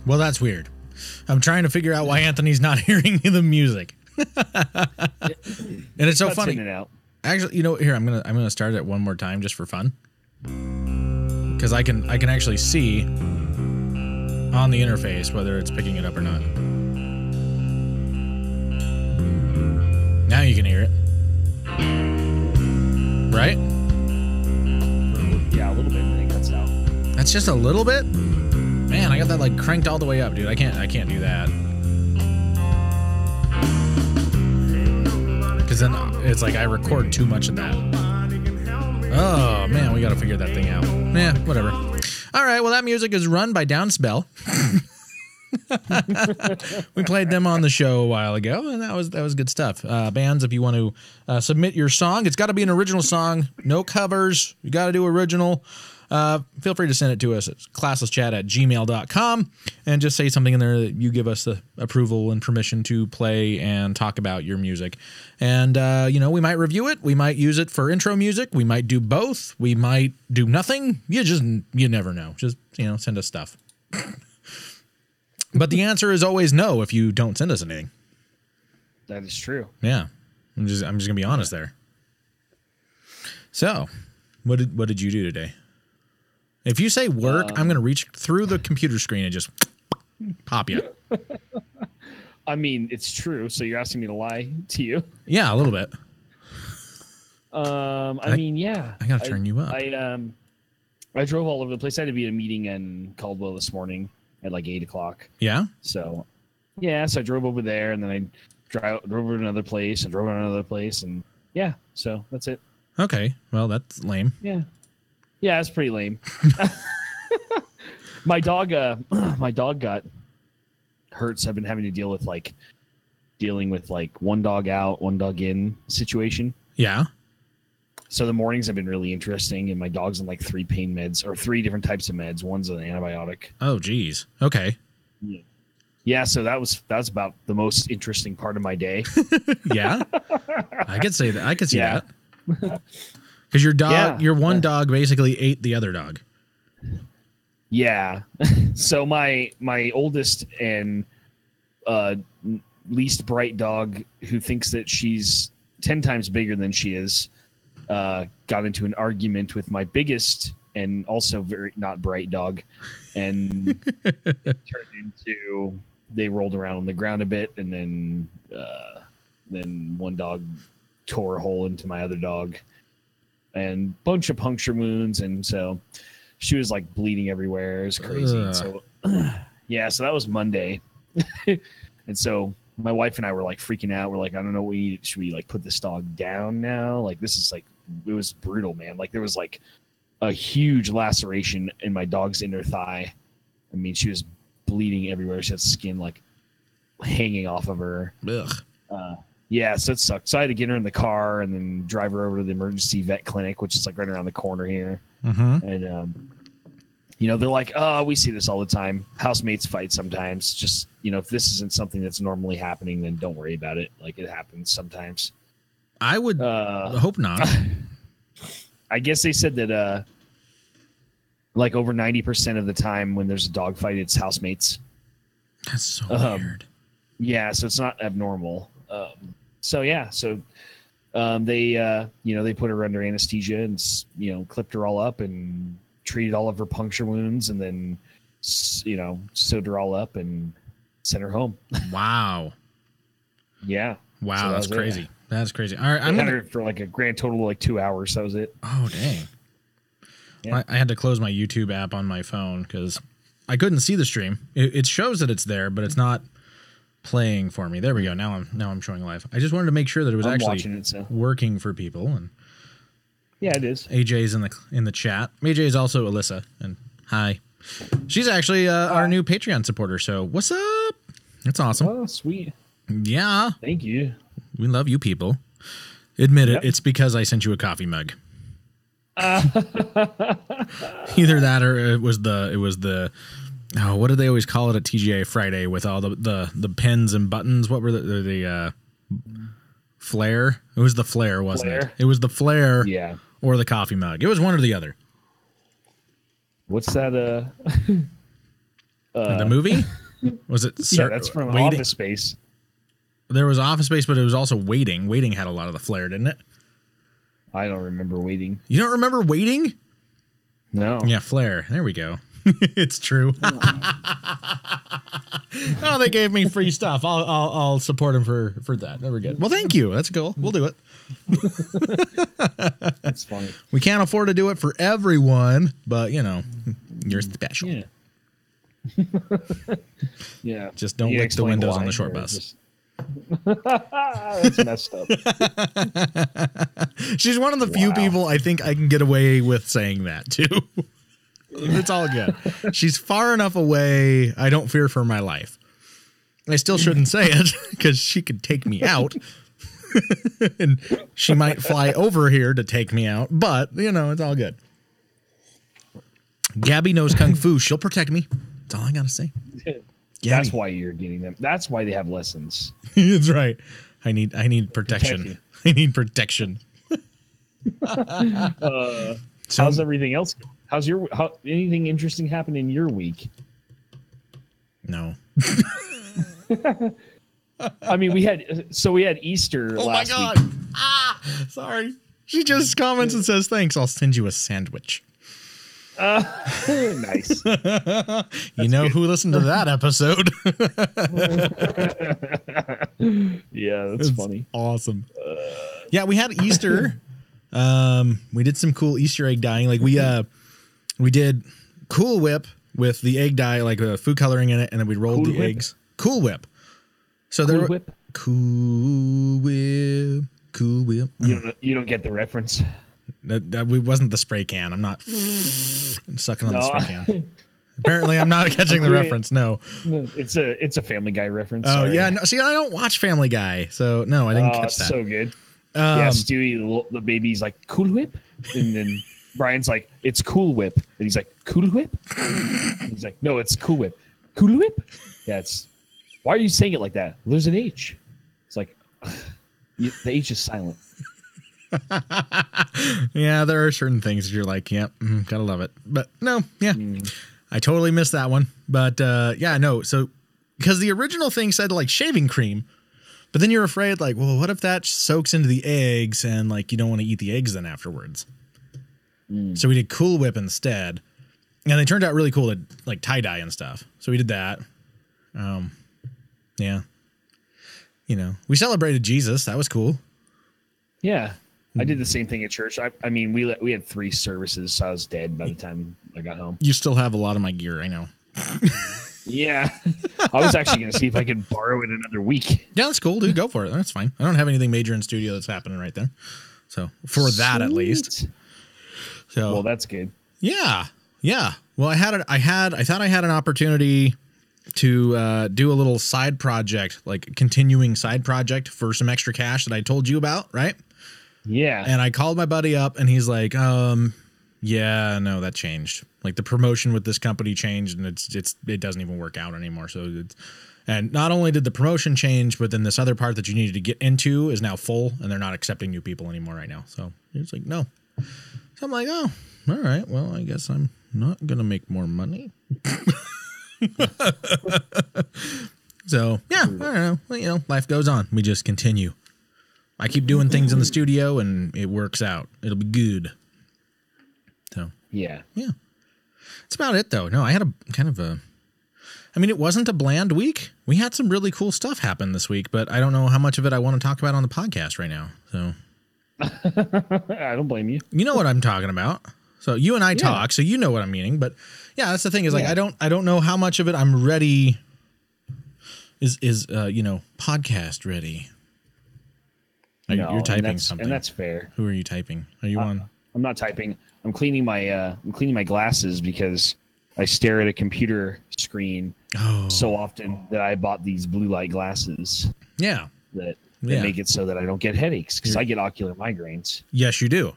Well, that's weird. I'm trying to figure out why Anthony's not hearing the music. And it's so funny. In and out. Actually, here I'm gonna start it one more time just for fun, because I can actually see on the interface whether it's picking it up or not. Now you can hear it, right? Yeah, a little bit. I think that's out. That's just a little bit. Man, I got that like cranked all the way up, dude. I can't do that. Because then it's like I record too much of that. Oh, man, we got to figure that thing out. Yeah, whatever. All right, well, that music is run by Downspell. We played them on the show a while ago, and that was good stuff. Bands, if you want to submit your song, it's got to be an original song. No covers. You got to do original. Feel free to send it to us at classlesschat@gmail.com and just say something in there that you give us the approval and permission to play and talk about your music. And, we might review it. We might use it for intro music. We might do both. We might do nothing. You never know. Just, send us stuff. But the answer is always no if you don't send us anything. That is true. Yeah. I'm just going to be honest there. So, what did you do today? If you say work, I'm going to reach through the computer screen and just pop you. I mean, it's true. So you're asking me to lie to you? Yeah, a little bit. I mean, yeah. I got to turn you up. I drove all over the place. I had to be at a meeting in Caldwell this morning at like 8 o'clock. Yeah? So, yeah. So I drove over there, and then I drove over to another place and drove over to another place. And, yeah. So that's it. Okay. Well, that's lame. Yeah. Yeah, it's pretty lame. My dog got hurt. So I've been having to dealing with one dog out, one dog in situation. Yeah. So the mornings have been really interesting, and my dog's on like 3 pain meds or 3 different types of meds. One's an antibiotic. Oh, geez. Okay. Yeah. Yeah. So that was about the most interesting part of my day. Yeah. I could say that. I could see that. Because your one dog basically ate the other dog. Yeah. So my oldest and least bright dog, who thinks that she's 10 times bigger than she is, got into an argument with my biggest and also very not bright dog, and turned into, they rolled around on the ground a bit, and then one dog tore a hole into my other dog. And bunch of puncture wounds, and so she was like bleeding everywhere. It was crazy. And so, yeah, so that was Monday, and so my wife and I were like freaking out. We're like, I don't know, should we like put this dog down now? Like, this is like, it was brutal, man. Like, there was like a huge laceration in my dog's inner thigh. I mean, she was bleeding everywhere. She had skin like hanging off of her. Ugh. Yeah, so it sucked. So I had to get her in the car and then drive her over to the emergency vet clinic, which is like right around the corner here. Mm-hmm. And, they're like, oh, we see this all the time. Housemates fight sometimes. Just, if this isn't something that's normally happening, then don't worry about it. Like, it happens sometimes. I would hope not. I guess they said that like over 90% of the time when there's a dog fight, it's housemates. That's so weird. Yeah, so it's not abnormal. They put her under anesthesia and, clipped her all up and treated all of her puncture wounds, and then, sewed her all up and sent her home. Wow. Yeah. Wow. So that's crazy. It. That's crazy. All right. I had her for like a grand total of like 2 hours. That was it. Oh, dang. Yeah. I had to close my YouTube app on my phone because I couldn't see the stream. It shows that it's there, but it's not playing for me. There we go. Now I'm showing live. I just wanted to make sure that it was actually working for people. And yeah, it is. AJ's in the chat. AJ is also Alyssa, and hi. She's actually our new Patreon supporter. So what's up? That's awesome. Oh, sweet. Yeah. Thank you. We love you people. Admit it. It's because I sent you a coffee mug. Either that or it was the what did they always call it at TGA Friday with all the pins and buttons? What were the flare? It was the flare, wasn't it? It was the flare, yeah, or the coffee mug. It was one or the other. What's that? The movie? Was it? Yeah, that's from Waiting? Office Space. There was Office Space, but it was also Waiting. Waiting had a lot of the flair, didn't it? I don't remember Waiting. You don't remember Waiting? No. Yeah, flair. There we go. It's true. Oh, they gave me free stuff. I'll support them for that. Never good. Well, thank you. That's cool. We'll do it. That's funny. We can't afford to do it for everyone, but you know, you're special. Yeah. Yeah. Just don't lick the windows on the short bus. That's messed up. She's one of the few people I think I can get away with saying that too. It's all good. She's far enough away. I don't fear for my life. I still shouldn't say it because she could take me out. And she might fly over here to take me out, but you know, it's all good. Gabby knows Kung Fu. She'll protect me. That's all I got to say. That's why you're getting them. That's why they have lessons. That's right. I need protection. I need protection. How's everything else? How's anything interesting happen in your week? No. I mean, we had Easter last week. Oh my God. Sorry. She just comments and says, thanks. I'll send you a sandwich. Nice. You know who listened to that episode? Yeah, that's funny. Awesome. Yeah, we had Easter. We did some cool Easter egg dyeing. Like we did Cool Whip with the egg dye, like food coloring in it, and then we rolled the eggs. Cool Whip. So there. Cool Whip. Cool Whip. You don't get the reference. That wasn't the spray can. I'm not sucking on the spray can. Apparently, I'm not catching the reference. No, it's a Family Guy reference. Oh sorry. yeah, no, see, I don't watch Family Guy, so no, I didn't catch that. So good. Yeah, Stewie, the baby's like Cool Whip, and then Brian's like, it's Cool Whip, and he's like, Cool Whip. And he's like, no, it's Cool Whip. Cool Whip. Yeah, it's. Why are you saying it like that? Well, there's an H. It's like the H is silent. Yeah, there are certain things that you're like, yep, gotta love it. But no, yeah, I totally missed that one. But yeah, no. So because the original thing said like shaving cream, but then you're afraid like, well, what if that soaks into the eggs and like you don't want to eat the eggs then afterwards? So we did Cool Whip instead, and they turned out really cool, like tie dye and stuff. So we did that. Yeah, you know, we celebrated Jesus. That was cool. Yeah. I did the same thing at church. I mean, we had 3 services, so I was dead by the time I got home. You still have a lot of my gear, I know. Yeah. I was actually going to see if I could borrow it another week. Yeah, that's cool, dude. Go for it. That's fine. I don't have anything major in studio that's happening right there. So for that, at least. So well, that's good. Yeah. Yeah. Well, I thought I had an opportunity to do a little side project, like continuing side project for some extra cash that I told you about, right? Yeah. And I called my buddy up and he's like, yeah, no, that changed. Like the promotion with this company changed and it doesn't even work out anymore. So and not only did the promotion change, but then this other part that you needed to get into is now full and they're not accepting new people anymore right now. So it's like, no. So I'm like, oh, all right. Well, I guess I'm not going to make more money. So yeah, I don't know. Well, you know, life goes on. We just continue. I keep doing things in the studio and it works out. It'll be good. So, yeah. That's about it though. No, I had it wasn't a bland week. We had some really cool stuff happen this week, but I don't know how much of it I want to talk about on the podcast right now. So I don't blame you. You know what I'm talking about. So you and I talk, so you know what I'm meaning, but yeah, that's the thing is like, I don't know how much of it I'm ready is podcast ready. No, you're typing something, and that's fair. Who are you typing? Are you on? I'm not typing. I'm cleaning my glasses because I stare at a computer screen so often that I bought these blue light glasses. Yeah, that make it so that I don't get headaches because I get ocular migraines. Yes, you do.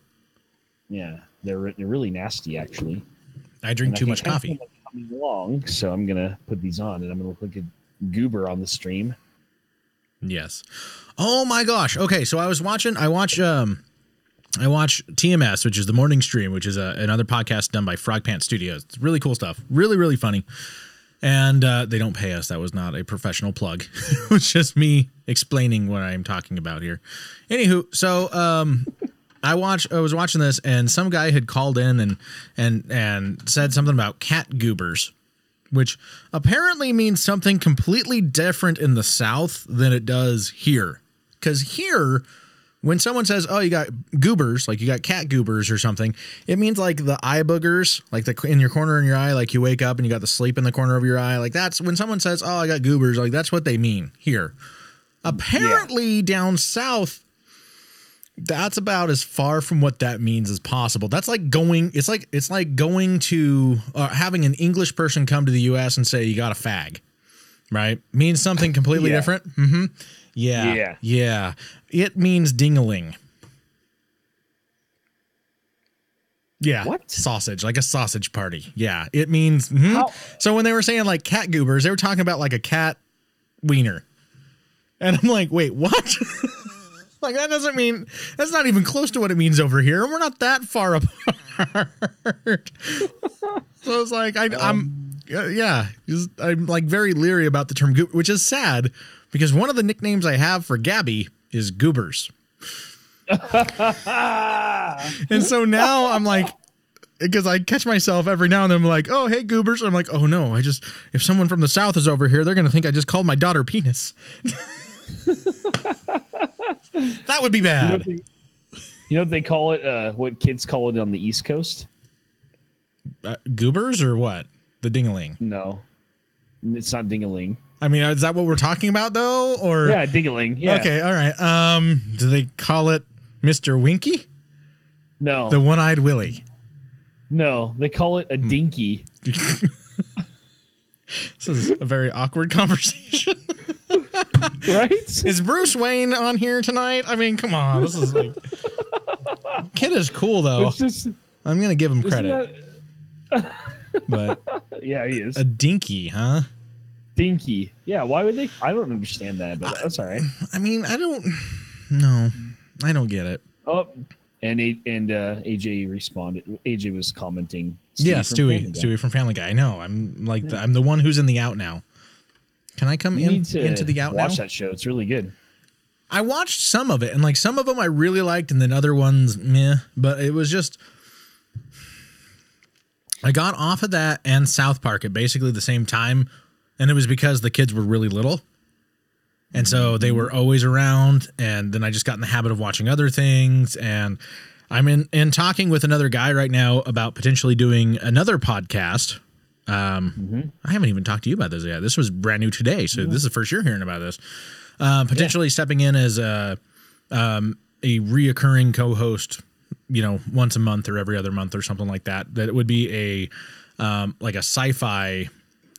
Yeah, they're really nasty actually. I drink too much coffee. Coming along, so I'm gonna put these on and I'm gonna look like a goober on the stream. Yes. Oh my gosh. Okay, so I watch TMS, which is the morning stream, which is another podcast done by Frog Pants Studios. It's really cool stuff. Really, really funny. And they don't pay us. That was not a professional plug. It was just me explaining what I'm talking about here. Anywho, so I was watching this, and some guy had called in and said something about cat goobers, which apparently means something completely different in the South than it does here. Because here, when someone says, "Oh, you got goobers," like you got cat goobers or something, it means like the eye boogers, like in your corner in your eye, like you wake up and you got the sleep in the corner of your eye. Like that's when someone says, "Oh, I got goobers," like that's what they mean here. Apparently down south, that's about as far from what that means as possible. That's like going, it's like going to having an English person come to the US and say, "You got a fag," right? Means something completely different. Mm-hmm. Yeah. It means ding-a-ling. Yeah. What? Sausage, like a sausage party. Yeah. It means. So when they were saying like cat goobers, they were talking about like a cat wiener. And I'm like, wait, what? Like that doesn't mean, that's not even close to what it means over here. And we're not that far apart. So it's like, I'm like very leery about the term goober, which is sad because one of the nicknames I have for Gabby is Goobers. And so now I'm like, because I catch myself every now and then I'm like, "Oh, hey, Goobers." I'm like, "Oh no, if someone from the South is over here, they're going to think I just called my daughter penis." That would be bad. You know what they call it? What kids call it on the East Coast? Goobers or what? The ding-a-ling? No, it's not ding-a-ling. I mean, is that what we're talking about though? Or yeah, ding-a-ling. Yeah. Okay, all right. Do they call it Mr. Winky? No. The one-eyed Willie? No, they call it a dinky. This is a very awkward conversation. Right? Is Bruce Wayne on here tonight? I mean, come on. This is like... Kid is cool, though. I'm going to give him credit. But yeah, he is. A dinky, huh? Dinky. Yeah, why would they? I don't understand that, but that's all right. I mean, I don't get it. Oh, and AJ responded. AJ was commenting. Stewie from Family Guy. I know. I'm like, I'm the one who's in the out now. Can I come into the out now? Watch that show. It's really good. I watched some of it, and like some of them I really liked, and then other ones, meh. But it was just, I got off of that and South Park at basically the same time, and it was because the kids were really little, and so they were always around. And then I just got in the habit of watching other things, and I'm in talking with another guy right now about potentially doing another podcast. I haven't even talked to you about this yet. This was brand new today, so this is the first you're hearing about this. Potentially stepping in as a reoccurring co-host, once a month or every other month or something like that. That it would be like a sci-fi,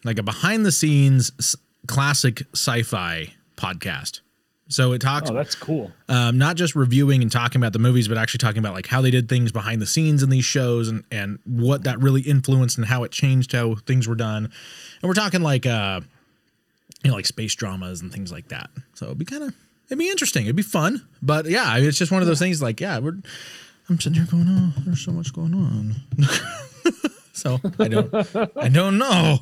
like a behind the scenes classic sci-fi podcast. So it talks. Oh, that's cool. Not just reviewing and talking about the movies, but actually talking about like how they did things behind the scenes in these shows and what that really influenced and how it changed how things were done. And we're talking like, like space dramas and things like that. So it'd be interesting. It'd be fun. But yeah, it's just one of those things like, I'm sitting here going, "Oh, there's so much going on." So I don't know.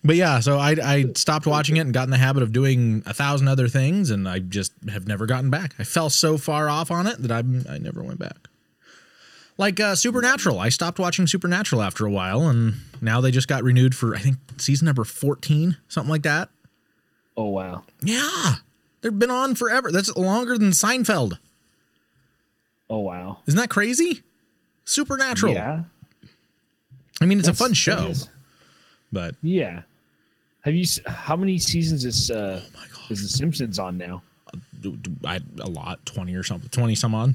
But yeah, so I stopped watching it and got in the habit of doing 1,000 other things, and I just have never gotten back. I fell so far off on it that I never went back. Like Supernatural. I stopped watching Supernatural after a while, and now they just got renewed for, I think, season number 14, something like that. Oh, wow. Yeah. They've been on forever. That's longer than Seinfeld. Oh, wow. Isn't that crazy? Supernatural. Yeah. I mean, it's a fun show. But yeah. How many seasons is The Simpsons on now? A lot, 20 or something, 20 some odd,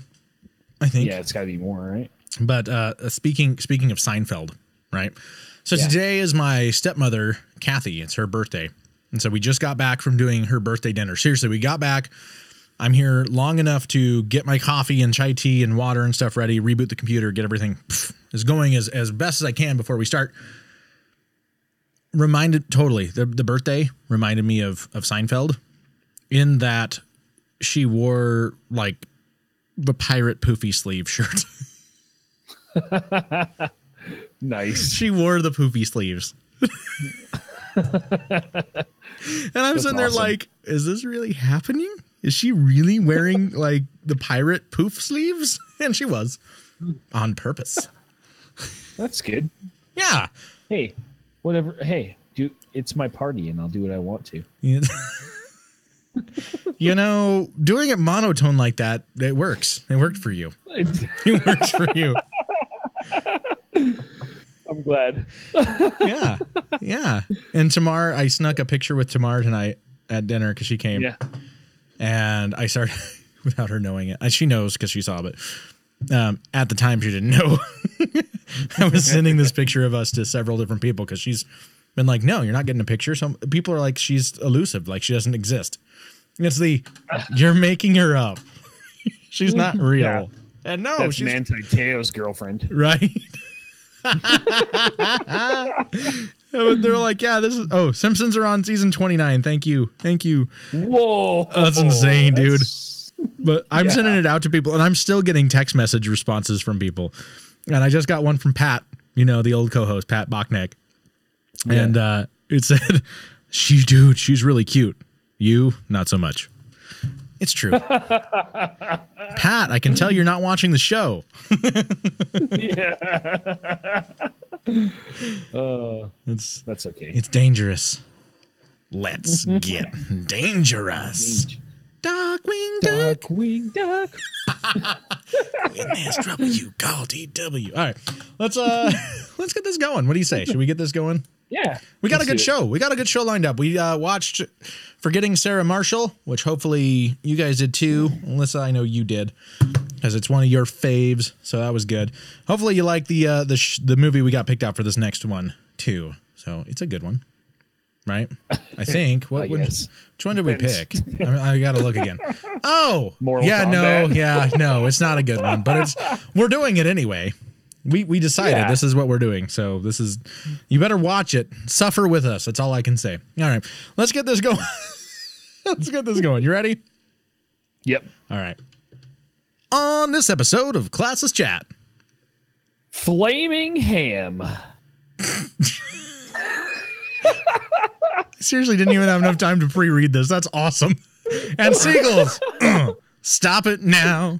I think. Yeah, it's got to be more, right? But speaking of Seinfeld, right? So today is my stepmother, Kathy. It's her birthday. And so we just got back from doing her birthday dinner. Seriously, we got back. I'm here long enough to get my coffee and chai tea and water and stuff ready, reboot the computer, get everything is going as best as I can before we start. The birthday reminded me of Seinfeld in that she wore like the pirate poofy sleeve shirt. Nice. She wore the poofy sleeves. And I'm sitting there like, is this really happening? Is she really wearing like the pirate poof sleeves? And she was, on purpose. That's good. Yeah. Hey, whatever. Hey, it's my party and I'll do what I want to. You know, doing it monotone like that, it works. It worked for you. It works for you. I'm glad. Yeah. Yeah. And Tamar, I snuck a picture with Tamar tonight at dinner because she came. Yeah. And I started, without her knowing it. She knows because she saw it. At the time, she didn't know. I was sending this picture of us to several different people because she's been like, no, you're not getting a picture. Some people are like, she's elusive, like she doesn't exist. It's you're making her up. She's not real. Yeah. And no, that's she's Manti Te'o's girlfriend. Right. They're like, yeah, this is, Simpsons are on season 29. Thank you. Whoa. That's insane, dude. But I'm sending it out to people and I'm still getting text message responses from people. And I just got one from Pat, the old co-host, Pat Bachneck. Yeah. And it said, she's really cute. You, not so much. It's true. Pat, I can tell you're not watching the show. That's okay. It's dangerous. Let's get dangerous. Darkwing Duck. Darkwing Duck. When there's trouble, you call DW. All right, let's get this going. What do you say? Should we get this going? Yeah, we got a good show. We got a good show lined up. We watched Forgetting Sarah Marshall, which hopefully you guys did too. Alyssa, I know you did because it's one of your faves, so that was good. Hopefully you like the movie we got picked out for this next one too. So it's a good one, right? I think. Which one did we pick? I got to look again. Oh, Mortal Kombat. No, it's not a good one, but we're doing it anyway. We decided this is what we're doing. So you better watch it. Suffer with us. That's all I can say. All right, let's get this going. Let's get this going. You ready? Yep. All right. On this episode of Classless Chat. Flaming ham. I seriously didn't even have enough time to pre-read this. That's awesome. And Seagulls. Stop it now.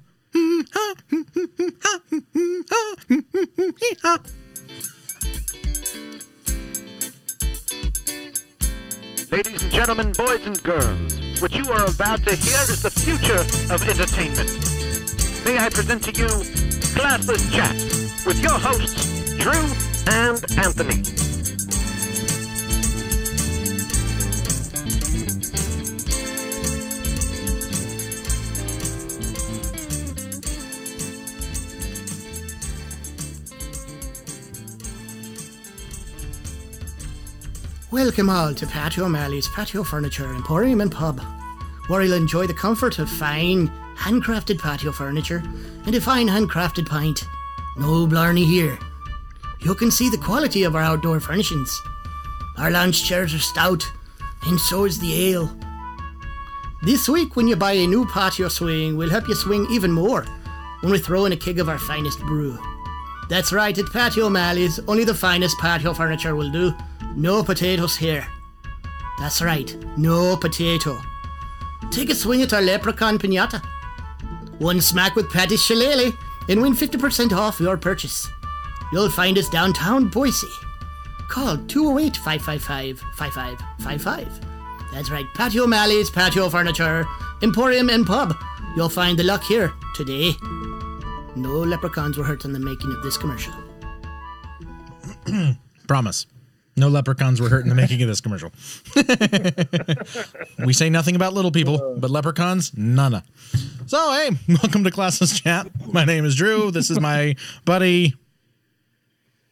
Ladies and gentlemen, boys and girls, what you are about to hear is the future of entertainment. May I present to you Classless Chat with your hosts, Drew and Anthony. Welcome all to Patio O'Malley's Patio Furniture Emporium and Pub, where you'll enjoy the comfort of fine, handcrafted patio furniture and a fine handcrafted pint. No blarney here. You can see the quality of our outdoor furnishings. Our lounge chairs are stout, and so is the ale. This week, when you buy a new patio swing, we'll help you swing even more when we throw in a keg of our finest brew. That's right, at Patio O'Malley's, only the finest patio furniture will do. No potatoes here. That's right, no potato. Take a swing at our leprechaun piñata. One smack with Patty's shillelagh and win 50% off your purchase. You'll find us downtown Boise. Call 208-555-5555. That's right, Patio O'Malley's Patio Furniture Emporium and Pub. You'll find the luck here today. No leprechauns were hurt in the making of this commercial. Promise. No leprechauns were hurt in the making of this commercial. We say nothing about little people, but leprechauns, none. So, hey, welcome to Classless Chat. My name is Drew. This is my buddy.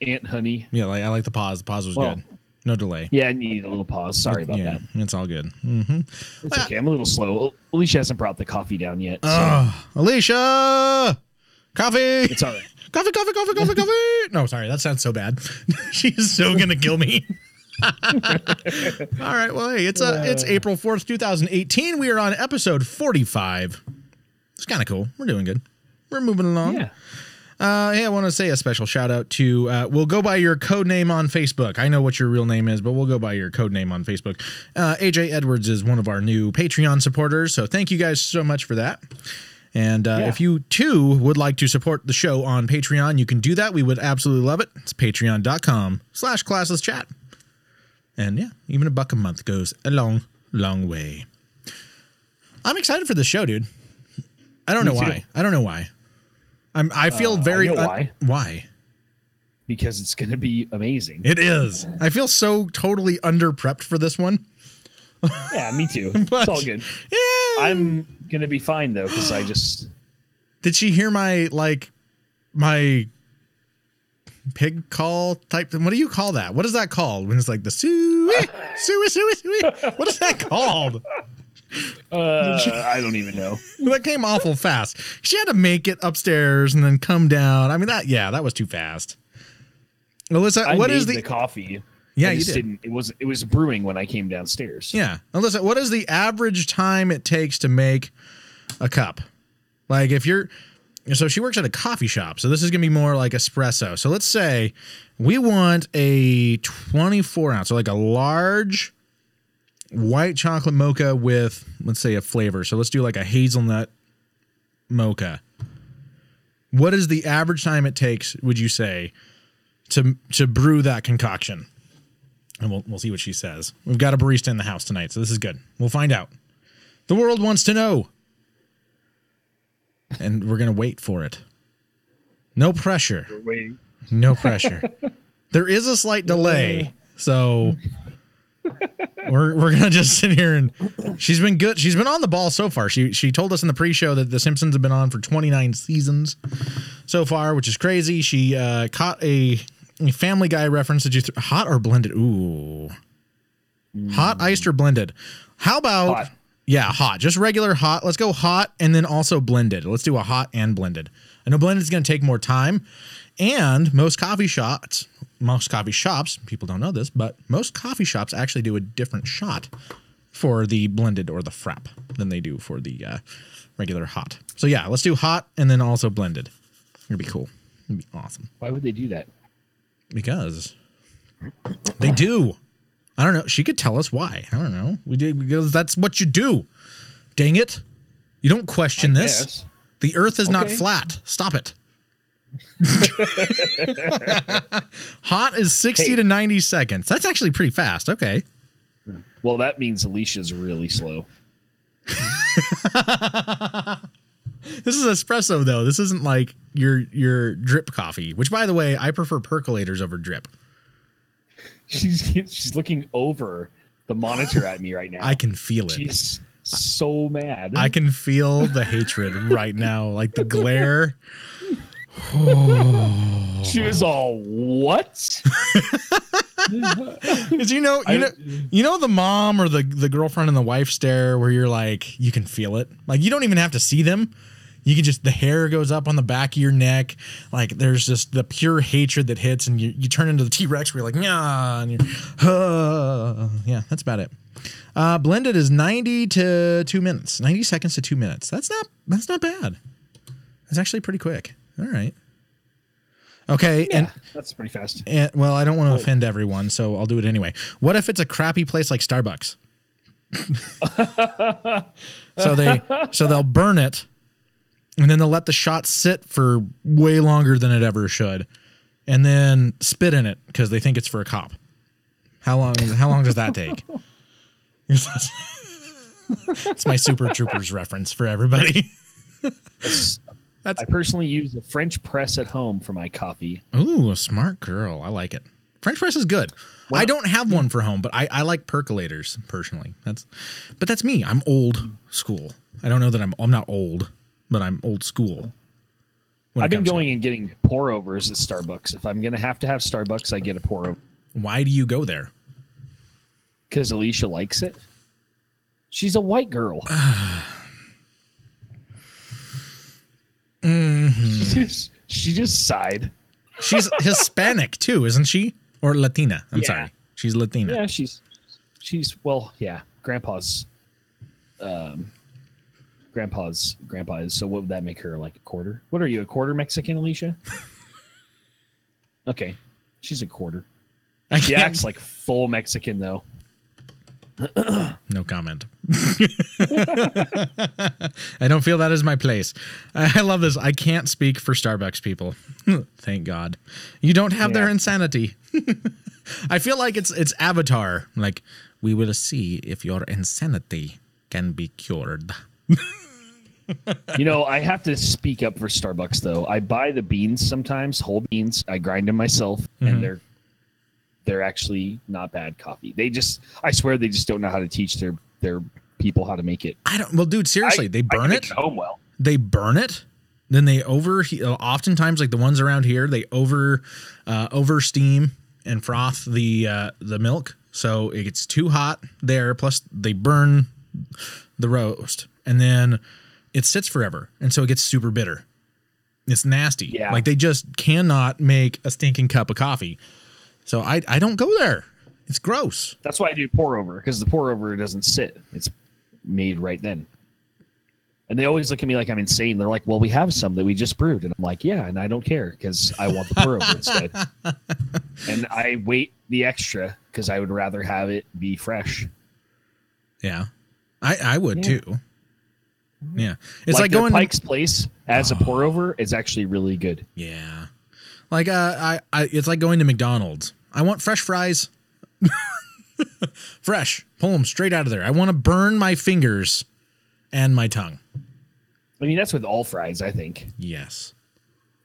Aunt Honey. Yeah, I like the pause. The pause was good. No delay. Yeah, I need a little pause. Sorry about that. It's all good. Mm-hmm. It's okay. I'm a little slow. Alicia hasn't brought the coffee down yet. So. Alicia! Coffee! It's all right. Coffee. No, sorry. That sounds so bad. She's so going to kill me. All right. Well, hey, it's April 4th, 2018. We are on episode 45. It's kind of cool. We're doing good. We're moving along. Yeah. Hey, I want to say a special shout out to, we'll go by your code name on Facebook. I know what your real name is, but we'll go by your code name on Facebook. AJ Edwards is one of our new Patreon supporters, so thank you guys so much for that. And if you, too, would like to support the show on Patreon, you can do that. We would absolutely love it. It's patreon.com/classlesschat. And, yeah, even $1 a month goes a long, long way. I'm excited for this show, dude. I don't know why. I don't know why. I feel very... I know why. Why? Because it's going to be amazing. It is. I feel so totally under-prepped for this one. Yeah, me too. But, it's all good. Yeah. I'm gonna be fine though, because I just did she hear my pig call type? What do you call that? What is that called when it's like the suey? What is that called? I don't even know. That came awful fast. She had to make it upstairs and then come down. I mean that was too fast. Alyssa, what is the coffee? Yeah, you did. It was brewing when I came downstairs. Yeah. Alyssa, what is the average time it takes to make a cup? Like so she works at a coffee shop, so this is going to be more like espresso. So let's say we want a 24 ounce, so like a large white chocolate mocha with, let's say, a flavor. So let's do like a hazelnut mocha. What is the average time it takes, would you say, to brew that concoction? And we'll see what she says. We've got a barista in the house tonight, so this is good. We'll find out. The world wants to know. And we're going to wait for it. No pressure. No pressure. There is a slight delay, so we're going to just sit here and she's been good. She's been on the ball so far. She told us in the pre-show that The Simpsons have been on for 29 seasons so far, which is crazy. She caught a Family Guy reference that you hot or blended? Ooh. Hot, iced, or blended? How about hot. Yeah, hot. Just regular hot. Let's go hot and then also blended. Let's do a hot and blended. I know blended is going to take more time, and most coffee shops, people don't know this, but most coffee shops actually do a different shot for the blended or the frap than they do for the regular hot. So yeah, let's do hot and then also blended. It'd be cool. It'd be awesome. Why would they do that? Because they do. I don't know. She could tell us why. I don't know. We did because that's what you do. Dang it. You don't question this. Guess. The earth is not flat. Stop it. Hot is 60 to 90 seconds. That's actually pretty fast. Okay. Well, that means Alicia's really slow. This is espresso, though. This isn't like your drip coffee, which, by the way, I prefer percolators over drip. She's looking over the monitor at me right now. I can feel it. She's so mad. I can feel the hatred right now, like the glare. She was all, what? Because you know the mom or the girlfriend and the wife stare where you're like, you can feel it. Like you don't even have to see them. You can just, the hair goes up on the back of your neck. Like there's just the pure hatred that hits, and you turn into the T-Rex where you're like, nah, and you're, yeah, that's about it. Blended is 90 to 2 minutes, 90 seconds to 2 minutes. That's not bad. That's actually pretty quick. All right. Okay. Yeah, and that's pretty fast. And, well, I don't want to offend everyone, so I'll do it anyway. What if it's a crappy place like Starbucks? So they'll burn it, and then they'll let the shot sit for way longer than it ever should, and then spit in it because they think it's for a cop. How long does that take? It's my Super Troopers reference for everybody. I personally use a French press at home for my coffee. Ooh, a smart girl. I like it. French press is good. Well, I don't have one for home, but I like percolators personally. That's me. I'm old school. I don't know that I'm not old, but I'm old school. I've been going and getting pour overs at Starbucks. If I'm going to have Starbucks, I get a pour over. Why do you go there? Because Alicia likes it. She's a white girl. Mm-hmm. She just sighed. She's Hispanic too, isn't she? Or Latina. I'm sorry. She's Latina. Yeah, she's well, yeah. Grandpa's Grandpa is. So what would that make her, like a quarter? What are you, a quarter Mexican, Alicia? Okay, she's a quarter. She acts like full Mexican though. No comment. I don't feel that is my place. I love this. I can't speak for Starbucks people. Thank God. You don't have their insanity. I feel like it's Avatar. Like, we will see if your insanity can be cured. You know, I have to speak up for Starbucks though. I buy the beans sometimes, whole beans. I grind them myself, and they're actually not bad coffee. I swear they just don't know how to teach their people how to make it. Well, dude, seriously, they burn it. Home well. They burn it. Then they oftentimes, like the ones around here, they over steam and froth the milk. So it gets too hot there. Plus they burn the roast, and then it sits forever. And so it gets super bitter. It's nasty. Yeah. Like, they just cannot make a stinking cup of coffee. So I don't go there. It's gross. That's why I do pour over, because the pour over doesn't sit. It's made right then. And they always look at me like I'm insane. They're like, well, we have some that we just brewed. And I'm like, yeah, and I don't care because I want the pour over instead. And I wait the extra because I would rather have it be fresh. Yeah. I would too. Yeah. It's like going Pike's Place as a pour over is actually really good. Yeah. Like it's like going to McDonald's. I want fresh fries. Fresh. Pull them straight out of there. I want to burn my fingers and my tongue. I mean, that's with all fries, I think. Yes.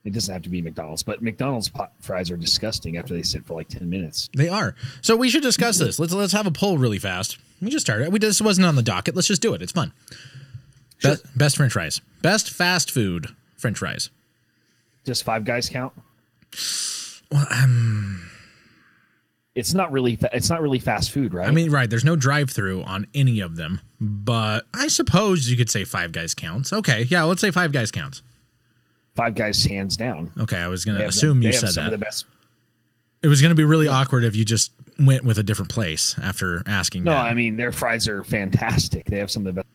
It doesn't have to be McDonald's, but McDonald's fries are disgusting after they sit for like 10 minutes. They are. So we should discuss this. Let's have a poll really fast. We just started. This wasn't on the docket. Let's just do it. It's fun. Sure. Best French fries. Best fast food French fries. Just Five Guys count? Well, it's not really fast food, right? I mean, right. There's no drive-through on any of them, but I suppose you could say Five Guys counts. Okay, yeah, let's say Five Guys counts. Five Guys hands down. Okay, I was going to assume you said some that. Of the best. It was going to be really awkward if you just went with a different place after asking. No, that. I mean, their fries are fantastic. They have some of the best,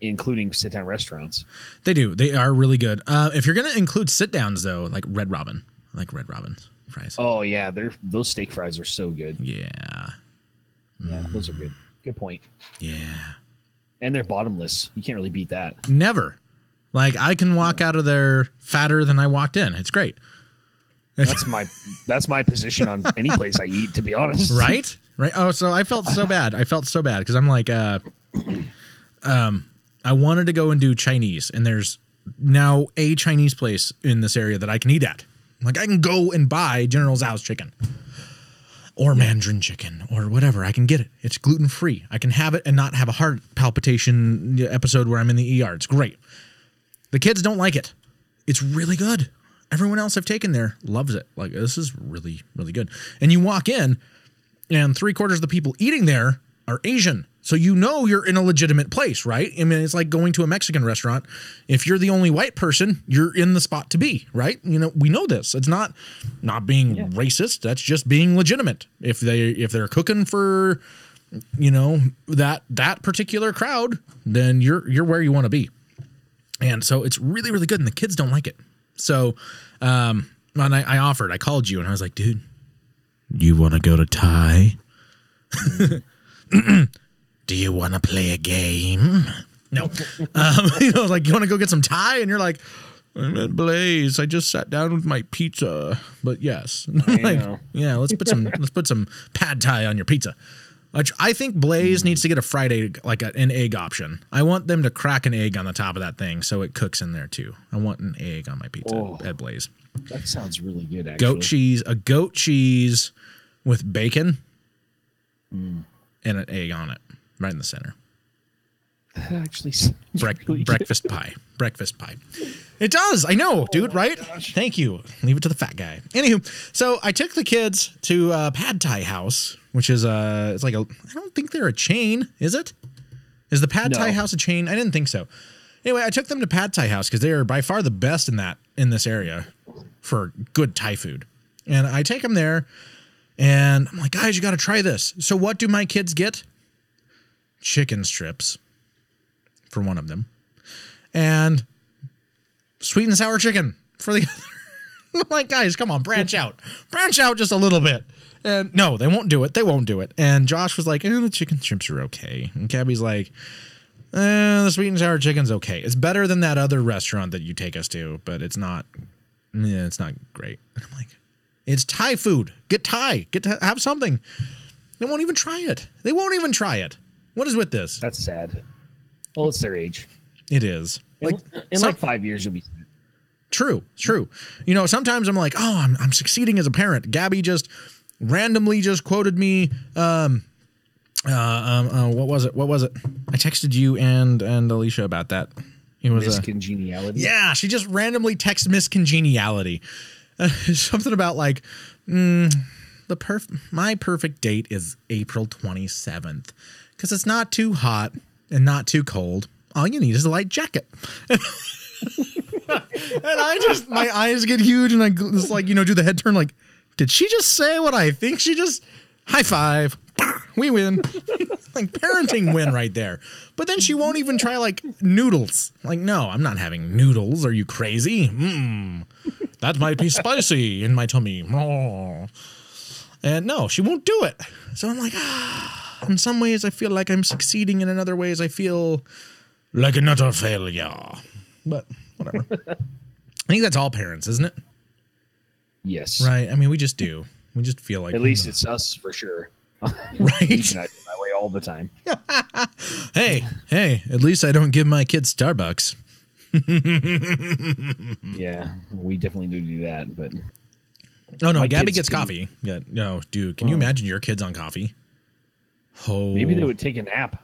including sit-down restaurants. They do. They are really good. If you're going to include sit-downs, though, like Red Robin. I like Red Robin's fries. Oh, yeah. Those steak fries are so good. Yeah. Yeah, those are good. Good point. Yeah. And they're bottomless. You can't really beat that. Never. Like, I can walk out of there fatter than I walked in. It's great. That's my position on any place I eat, to be honest. Right? Oh, so I felt so bad. Because I'm like, I wanted to go and do Chinese, and there's now a Chinese place in this area that I can eat at. Like, I can go and buy General Tso's chicken or Mandarin chicken or whatever. I can get it. It's gluten-free. I can have it and not have a heart palpitation episode where I'm in the ER. It's great. The kids don't like it. It's really good. Everyone else I've taken there loves it. Like, this is really, really good. And you walk in, and 3/4 of the people eating there are Asian. So you know you're in a legitimate place, right? I mean, it's like going to a Mexican restaurant. If you're the only white person, you're in the spot to be, right? You know, we know this. It's not being racist. That's just being legitimate. If they're cooking for, you know, that particular crowd, then you're where you want to be. And so it's really, really good, and the kids don't like it. So, and I called you, and I was like, dude, you want to go to Thai? Do you want to play a game? No. You know, like, you want to go get some Thai? And you're like, I'm at Blaze. I just sat down with my pizza. But yes. Like, yeah, let's put some pad Thai on your pizza. I think Blaze needs to get a fried egg, like an egg option. I want them to crack an egg on the top of that thing so it cooks in there too. I want an egg on my pizza at Blaze. That sounds really good, actually. A goat cheese with bacon and an egg on it, right in the center. That actually sounds really breakfast good. Breakfast pie. It does. I know, dude, right? Thank you. Leave it to the fat guy. Anywho, so I took the kids to Pad Thai House, which is it's like I don't think they're a chain, is it? Is the Pad Thai House a chain? I didn't think so. Anyway, I took them to Pad Thai House because they are by far the best in this area for good Thai food. And I take them there, and I'm like, guys, you got to try this. So what do my kids get? Chicken strips for one of them. and sweet and sour chicken for the other. I'm like, guys, come on, branch out just a little bit. And no, they won't do it. And Josh was like, the chicken strips are okay. And Gabby's like, the sweet and sour chicken's okay. It's better than that other restaurant that you take us to, but it's not great. And I'm like, it's Thai food. Get Thai. Have something. They won't even try it. What is with this? That's sad. Well, it's their age. It is. In like 5 years, you'll be. True. You know, sometimes I'm like, oh, I'm succeeding as a parent. Gabby just randomly just quoted me. What was it? I texted you and Alicia about that. It was miscongeniality. Yeah, she just randomly texted miscongeniality. Something about like my perfect date is April 27th because it's not too hot and not too cold. All you need is a light jacket. And I just, my eyes get huge and I just like, do the head turn like, did she just say what I think she just? High five. We win. Like parenting win right there. But then she won't even try like noodles. Like, no, I'm not having noodles. Are you crazy? That might be spicy in my tummy. Oh. And no, she won't do it. So I'm like, in some ways I feel like I'm succeeding. And in other ways I feel like an utter failure. But whatever. I think that's all parents, isn't it? Yes. Right. I mean, we just do. We just feel like. At least it's us for sure. Right. I do my way all the time. Hey, at least I don't give my kids Starbucks. Yeah, we definitely do that. But oh no, Gabby gets coffee. Yeah, no, dude, can you imagine your kids on coffee? Oh, maybe they would take a nap.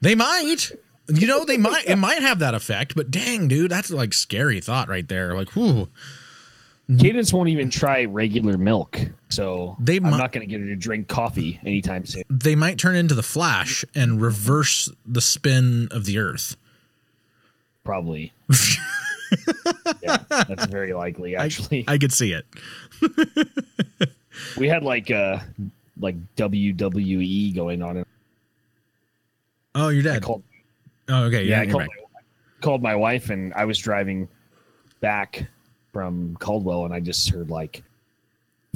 They might. They might. It might have that effect. But dang, dude, that's like scary thought right there. Like, whoo. Cadence won't even try regular milk, so I'm not going to get her to drink coffee anytime soon. They might turn into the Flash and reverse the spin of the Earth. Probably. Yeah, that's very likely, actually. I could see it. We had like WWE going on. Oh, you're dead. Oh, okay. Yeah, I called my wife, and I was driving back from Caldwell, and I just heard like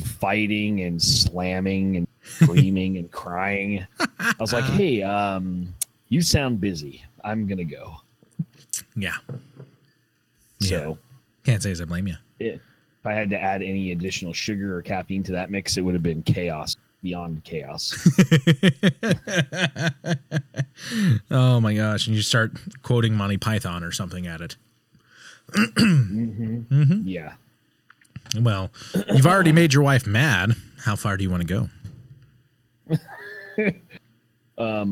fighting and slamming and screaming and crying. I was like, hey, you sound busy. I'm going to go. Yeah. So can't say as I blame you. If I had to add any additional sugar or caffeine to that mix, it would have been chaos beyond chaos. Oh my gosh. And you start quoting Monty Python or something at it. Yeah. Well, you've already made your wife mad. How far do you want to go?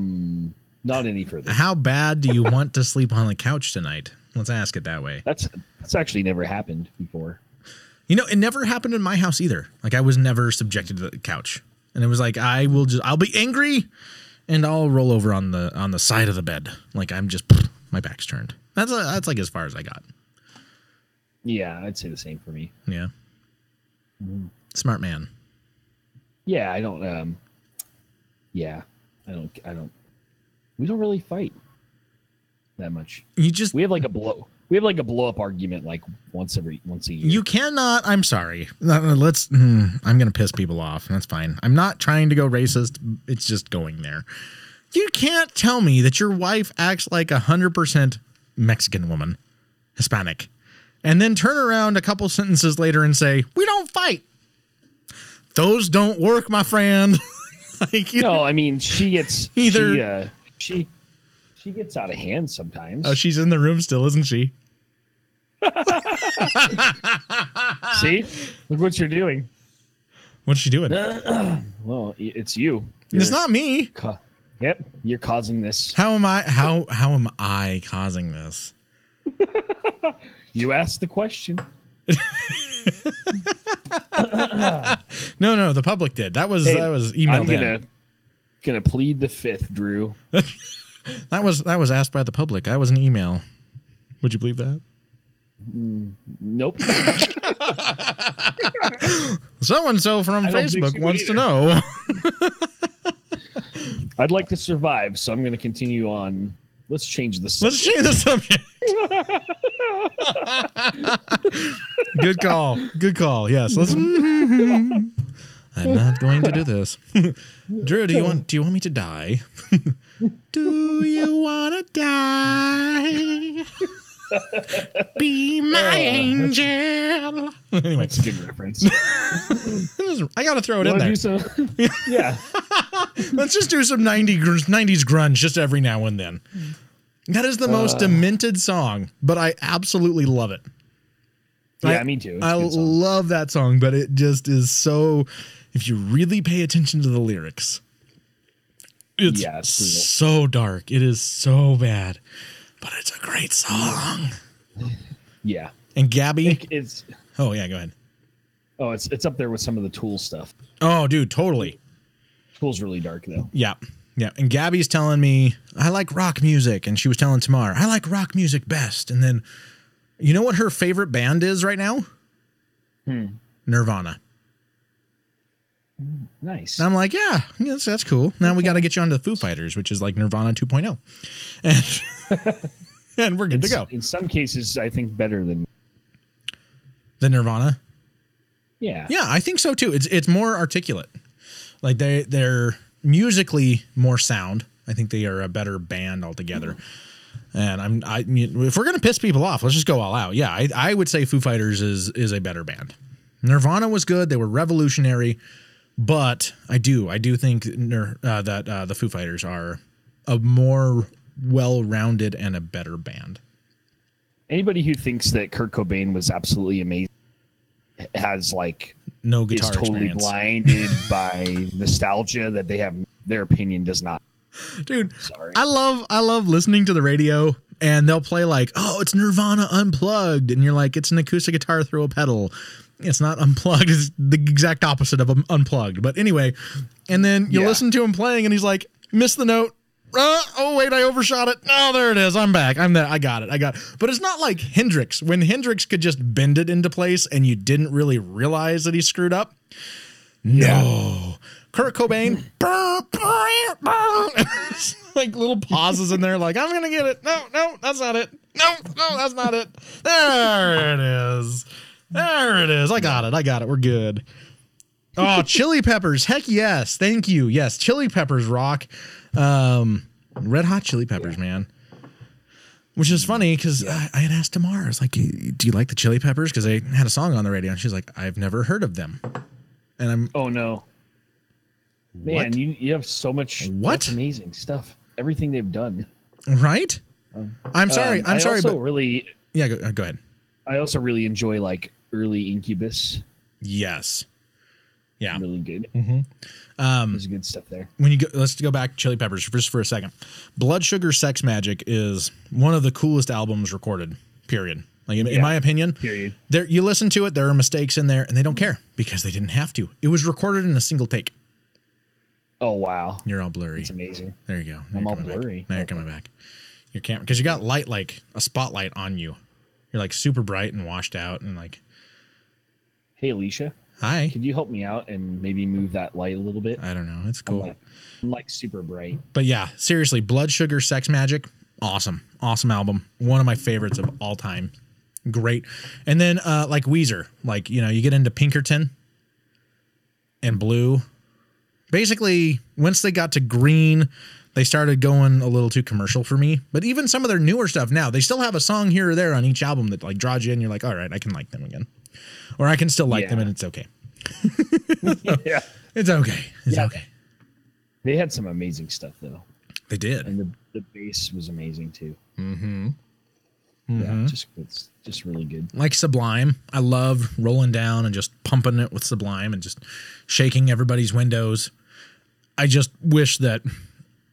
Not any further. How bad do you want to sleep on the couch tonight? Let's ask it that way. That's actually never happened before. It never happened in my house either. Like I was never subjected to the couch. And it was like I'll be angry and I'll roll over on the side of the bed. Like I'm just my back's turned. That's like as far as I got. Yeah, I'd say the same for me. Yeah. Smart man. Yeah, I don't. Yeah, I don't. We don't really fight that much. We have like a blow up argument like once a year. You cannot. I'm sorry. I'm gonna piss people off. That's fine. I'm not trying to go racist. It's just going there. You can't tell me that your wife acts like 100% Mexican woman, Hispanic, and then turn around a couple sentences later and say, we don't fight. Those don't work, my friend. I mean, she gets either she gets out of hand sometimes. Oh, she's in the room still, isn't she? See? Look what you're doing. What's she doing? Well, it's you. It's not me. Yep, you're causing this. How am I causing this? You asked the question. No, the public did. That was emailed in. Gonna plead the fifth, Drew. That was asked by the public. That was an email. Would you believe that? Nope. So-and-so from Facebook wants to know. I'd like to survive, so I'm going to continue on. Let's change the subject. Good call. Good call. Yes. Let's. I'm not going to do this. Drew, do you want me to die? Do you want to die? Be my angel. Anyway, That's a good reference. I got to throw it in there. Yeah. Let's just do some 90s grunge just every now and then. That is the most demented song, but I absolutely love it. Yeah, me too. I love that song, but it just is so, if you really pay attention to the lyrics, it's so dark. It is so bad, but it's a great song. Yeah. And Gabby? It's oh, yeah, go ahead. Oh, it's up there with some of the Tool stuff. Oh, dude, totally. Tool's really dark, though. Yeah. Yeah. And Gabby's telling me, I like rock music. And she was telling Tamar, I like rock music best. And then, you know what her favorite band is right now? Nirvana. Nice. And I'm like, yeah, that's cool. Now we got to get you onto the Foo Fighters, which is like Nirvana 2.0. And we're good to go. In some cases, I think better than Nirvana. Yeah. Yeah, I think so too. It's more articulate. Like they're musically more sound. I think they are a better band altogether. And if we're gonna piss people off, let's just go all out. Yeah, I would say Foo Fighters is a better band. Nirvana was good. They were revolutionary, but I do think that the Foo Fighters are a more well-rounded and a better band. Anybody who thinks that Kurt Cobain was absolutely amazing has like no guitar is totally experience. Blinded by nostalgia that they have. Their opinion does not. Dude, sorry. I love listening to the radio, and they'll play like, oh, it's Nirvana Unplugged, and you're like, it's an acoustic guitar through a pedal. It's not unplugged. It's the exact opposite of unplugged. But anyway, and then you listen to him playing, and he's like, missed the note. Oh, wait, I overshot it. Oh, there it is. I'm back. I'm there. I got it. But it's not like Hendrix. When Hendrix could just bend it into place and you didn't really realize that he screwed up. No. Kurt Cobain. Like little pauses in there like, I'm going to get it. No, that's not it. No, that's not it. There it is. I got it. We're good. Oh, Chili Peppers. Heck yes. Thank you. Yes, Chili Peppers rock. Red Hot Chili Peppers, man. Which is funny because I had asked Tamara, I was like, do you like the Chili Peppers? Because they had a song on the radio, and she's like, I've never heard of them. And I'm, oh no, man, you have so much amazing stuff. Everything they've done, right? I'm sorry, but really, yeah, go ahead. I also really enjoy like early Incubus. Yes. Yeah. Really good. Mm-hmm. There's good stuff there. Let's go back to Chili Peppers just for a second. Blood Sugar Sex Magic is one of the coolest albums recorded, period. Like in my opinion, period. You listen to it, there are mistakes in there, and they don't care because they didn't have to. It was recorded in a single take. Oh, wow. You're all blurry. It's amazing. There you go. I'm all blurry. Now you're coming back. Your camera, because you got light, like a spotlight on you. You're like super bright and washed out and like. Hey, Alicia. Hi. Could you help me out and maybe move that light a little bit? I don't know. It's cool. I'm like super bright. But yeah, seriously, Blood Sugar Sex Magic. Awesome. Awesome album. One of my favorites of all time. Great. And then like Weezer, like, you get into Pinkerton and Blue. Basically, once they got to Green, they started going a little too commercial for me. But even some of their newer stuff now, they still have a song here or there on each album that like draws you in. You're like, all right, I can like them again. Or I can still like them and it's okay. Yeah. It's okay. It's okay. They had some amazing stuff though. They did. And the bass was amazing too. Mm-hmm. Yeah, it's just really good. Like Sublime. I love rolling down and just pumping it with Sublime and just shaking everybody's windows. I just wish that,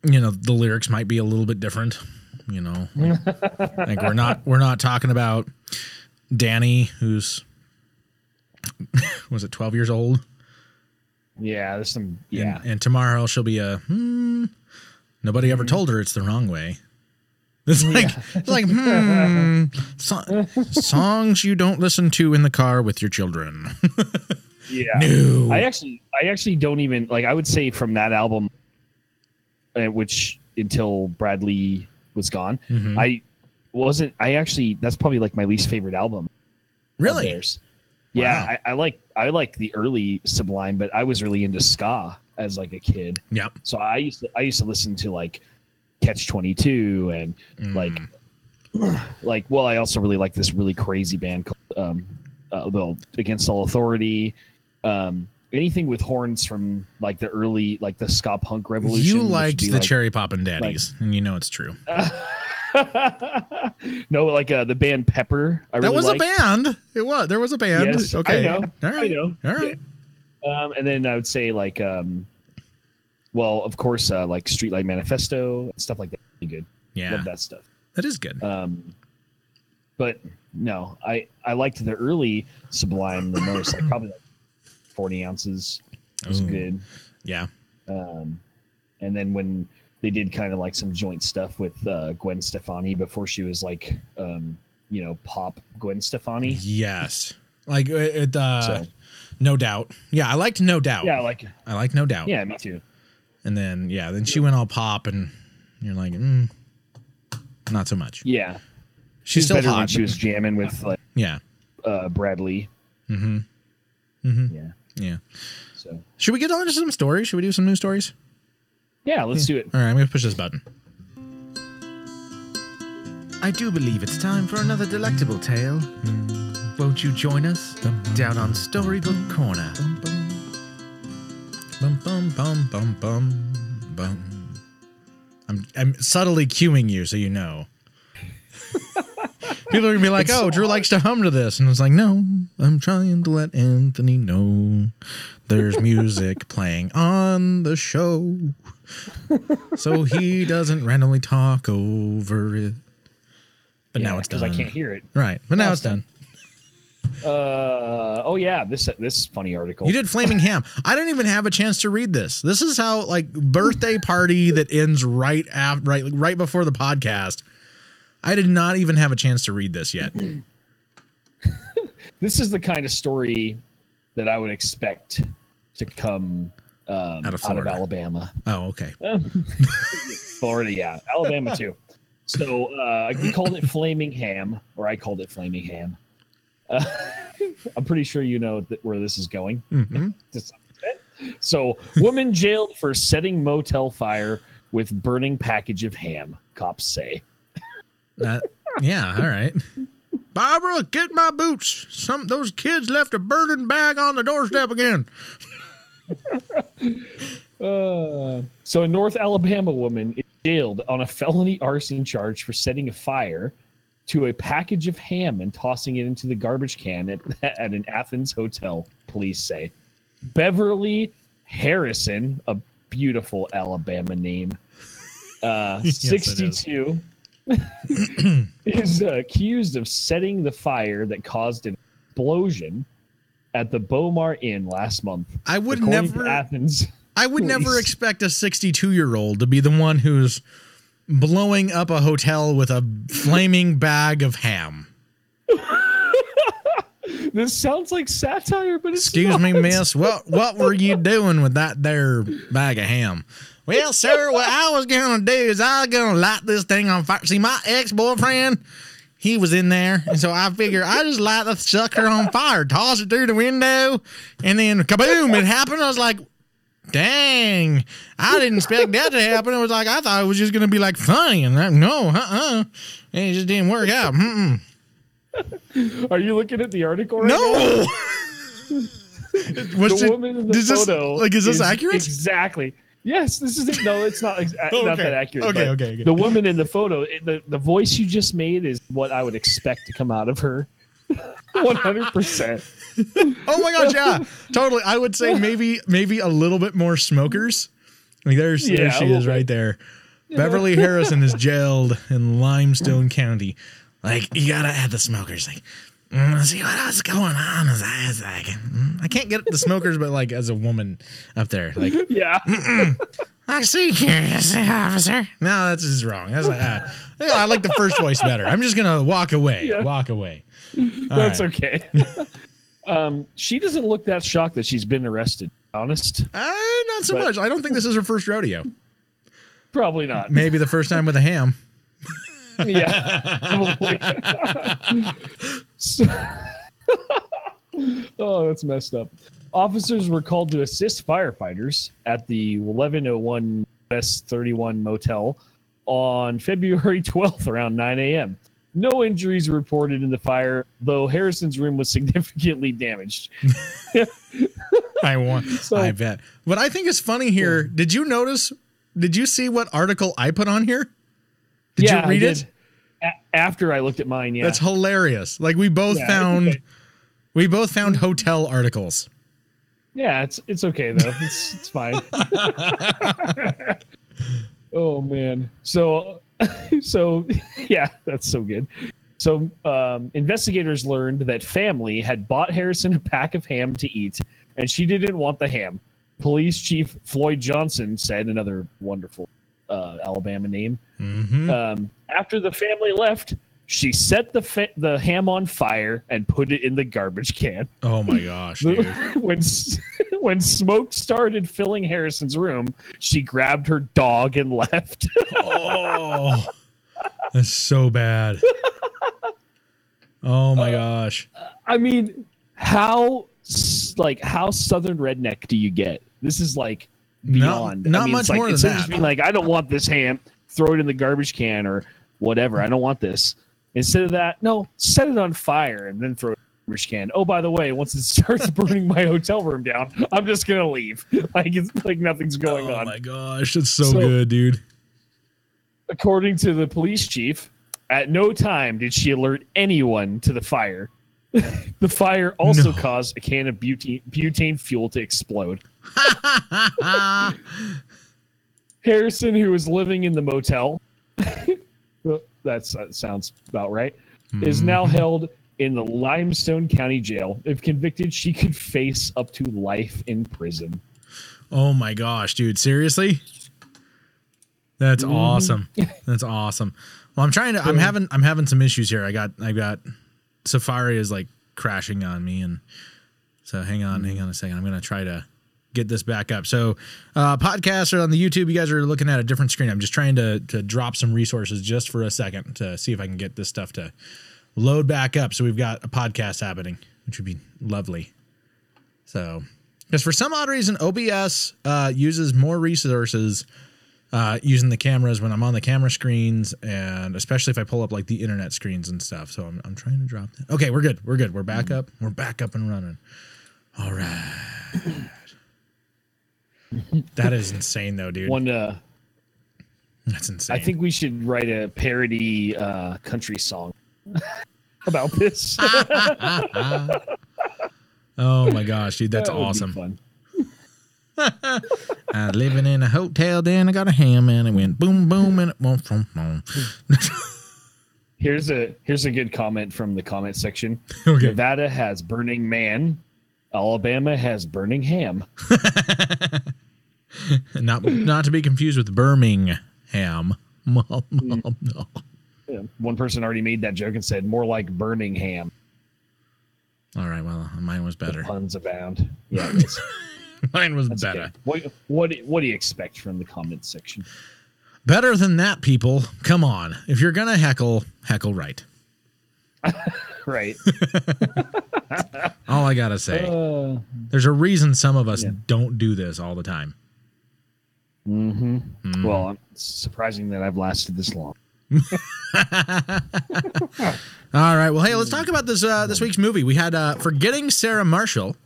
the lyrics might be a little bit different. Like we're not talking about Danny, who's was it 12 years old? Yeah, there's some. Yeah, and tomorrow she'll be nobody ever told her it's the wrong way. It's like songs you don't listen to in the car with your children. Yeah, no. I actually don't even like. I would say from that album, which until Bradley was gone, wasn't. I actually, that's probably like my least favorite album. Really? Of theirs. Yeah, wow. I like the early Sublime, but I was really into ska as like a kid. Yep. So I used to listen to like Catch-22 and I also really like this really crazy band called Against All Authority. Anything with horns from like the early, like the ska punk revolution. You liked the Cherry Poppin' Daddies, and you know it's true. No, like the band Pepper. That was a band. It was. There was a band. Yes, okay. I know. All right. I know. All right. Yeah. And then I would say like, well, of course, like Streetlight Manifesto and stuff like that. Really good. Yeah. Love that stuff. That is good. But no, I liked the early Sublime the most. Like probably like 40 ounces was good. Yeah. And then when they did kind of like some joint stuff with Gwen Stefani before she was like, pop Gwen Stefani. Yes. Like No Doubt. Yeah, I liked No Doubt. Yeah, I like No Doubt. Yeah, me too. And then she went all pop, and you're like, not so much. Yeah, she's still better hot. when she was jamming with like Bradley. Mm-hmm. Mm-hmm. Yeah. Yeah. So should we get on to some stories? Should we do some news stories? Yeah, let's do it. All right, I'm gonna push this button. I do believe it's time for another delectable tale. Won't you join us down on Storybook Corner? Bum bum bum bum bum bum. I'm subtly cueing you so you know. People are gonna be like, "Oh, Drew likes to hum to this," and it's like, "No, I'm trying to let Anthony know there's music playing on the show, so he doesn't randomly talk over it." But now it's done. Because I can't hear it. Right, but now it's done. This funny article. You did Flaming Ham. I didn't even have a chance to read this. This is how like birthday party that ends right before the podcast. I did not even have a chance to read this yet. This is the kind of story that I would expect to come out of Alabama. Oh, okay. Florida, yeah. Alabama, too. So we called it Flaming Ham, or I called it Flaming Ham. I'm pretty sure you know where this is going. Mm-hmm. So, woman jailed for setting motel fire with burning package of ham, cops say. Yeah, all right. Barbara, get my boots. Those kids left a burning bag on the doorstep again. So a North Alabama woman is jailed on a felony arson charge for setting a fire to a package of ham and tossing it into the garbage can at an Athens hotel, police say. Beverly Harrison, a beautiful Alabama name, 62, is accused of setting the fire that caused an explosion at the Bomar Inn last month. I would According never to Athens. I would never expect a 62-year-old to be the one who's blowing up a hotel with a flaming bag of ham. This sounds like satire, but it's Excuse not. me, miss. What were you doing with that there bag of ham? Well, sir, what I was going to do is I was going to light this thing on fire. See, my ex-boyfriend, he was in there, and so I figured I just light the sucker on fire, toss it through the window, and then kaboom, it happened. I was like, dang, I didn't expect that to happen. It was like, I thought it was just going to be like funny, and and it just didn't work out. Are you looking at the article right now? The woman in the photo. Is this accurate? Exactly. Yes, this is it. No, it's not. Not that accurate. Okay. The woman in the photo, the voice you just made is what I would expect to come out of her. 100%. Oh my gosh, yeah, totally. I would say maybe a little bit more smokers. Like there she is right there. Beverly Harrison is jailed in Limestone County. Like you gotta add the smokers. Like see what else is going on. I can't get the smokers, but like as a woman up there, like yeah. I see curious officer. No, that's just wrong. That's like, I like the first voice better. I'm just gonna walk away. Yeah. Walk away. That's okay. She doesn't look that shocked that she's been arrested. Honest, not so much. I don't think this is her first rodeo. Probably not. Maybe the first time with a ham. Yeah. Probably. Oh, that's messed up. Officers were called to assist firefighters at the 1101 West 31 motel on February 12th around 9 a.m. No injuries were reported in the fire, though Harrison's room was significantly damaged. I bet. What I think is funny here, did you see what article I put on here? Did you read it? After I looked at mine, yeah. That's hilarious. Like we both found hotel articles. Yeah, it's okay though. It's fine. Oh man. So yeah, that's so good. So investigators learned that family had bought Harrison a pack of ham to eat, and she didn't want the ham. Police Chief Floyd Johnson said, another wonderful Alabama name. Mm-hmm. After the family left, she set the ham on fire and put it in the garbage can. Oh my gosh, dude. When smoke started filling Harrison's room, she grabbed her dog and left. Oh, that's so bad. Oh my gosh. I mean, how southern redneck do you get? This is like beyond. Not much more than instead that. of just being like, I don't want this ham, throw it in the garbage can or whatever. I don't want this. Instead of that, no, set it on fire and then throw it in the garbage can. Oh, by the way, once it starts burning my hotel room down, I'm just gonna leave. Like it's like nothing's going on. Oh my gosh, that's so good, dude. According to the police chief, at no time did she alert anyone to the fire. The fire also caused a can of butane fuel to explode. Harrison, who was living in the motel, that sounds about right, is now held in the Limestone County Jail. If convicted, she could face up to life in prison. Oh my gosh, dude! Seriously? That's awesome. That's awesome. Well, I'm having some issues here. I got Safari is like crashing on me, and so hang on a second. I'm gonna try to get this back up. So podcasts are on the YouTube. You guys are looking at a different screen. I'm just trying to drop some resources just for a second to see if I can get this stuff to load back up. So we've got a podcast happening, which would be lovely. So because for some odd reason, OBS uses more resources using the cameras when I'm on the camera screens, and especially if I pull up like the internet screens and stuff. So I'm trying to drop that. Okay, we're good. We're back up. We're back up and running. All right. That is insane though, dude. That's insane. I think we should write a parody country song about this. Oh my gosh, dude, that's awesome. Fun. I living in a hotel, then I got a ham and it went boom boom and it went from home. Here's a good comment from the comment section. Okay. Nevada has burning man. Alabama has burning ham. Not to be confused with Birmingham. No. Yeah, one person already made that joke and said more like burning ham. All right, well, mine was better. The puns abound. Yeah, it is. Mine was better. Okay. What do you expect from the comments section? Better than that, people. Come on. If you're gonna heckle right. Right. All I gotta say. There's a reason some of us don't do this all the time. Mm-hmm. Well, it's surprising that I've lasted this long. All right. Well, hey, let's talk about this week's movie. We had Forgetting Sarah Marshall,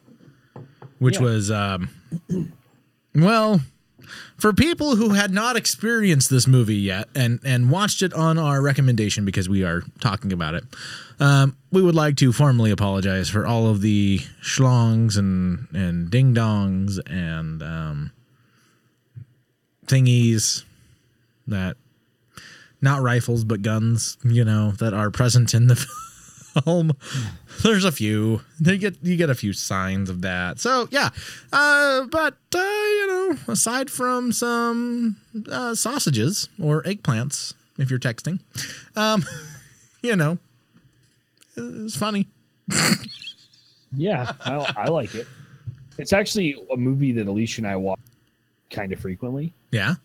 which was well, for people who had not experienced this movie yet and watched it on our recommendation because we are talking about it, we would like to formally apologize for all of the schlongs and ding dongs and thingies that, not rifles but guns, that are present in the film. There's a few. You get a few signs of that. So yeah, but aside from some sausages or eggplants, if you're texting, it's funny. Yeah, I like it. It's actually a movie that Alicia and I watch kind of frequently. Yeah.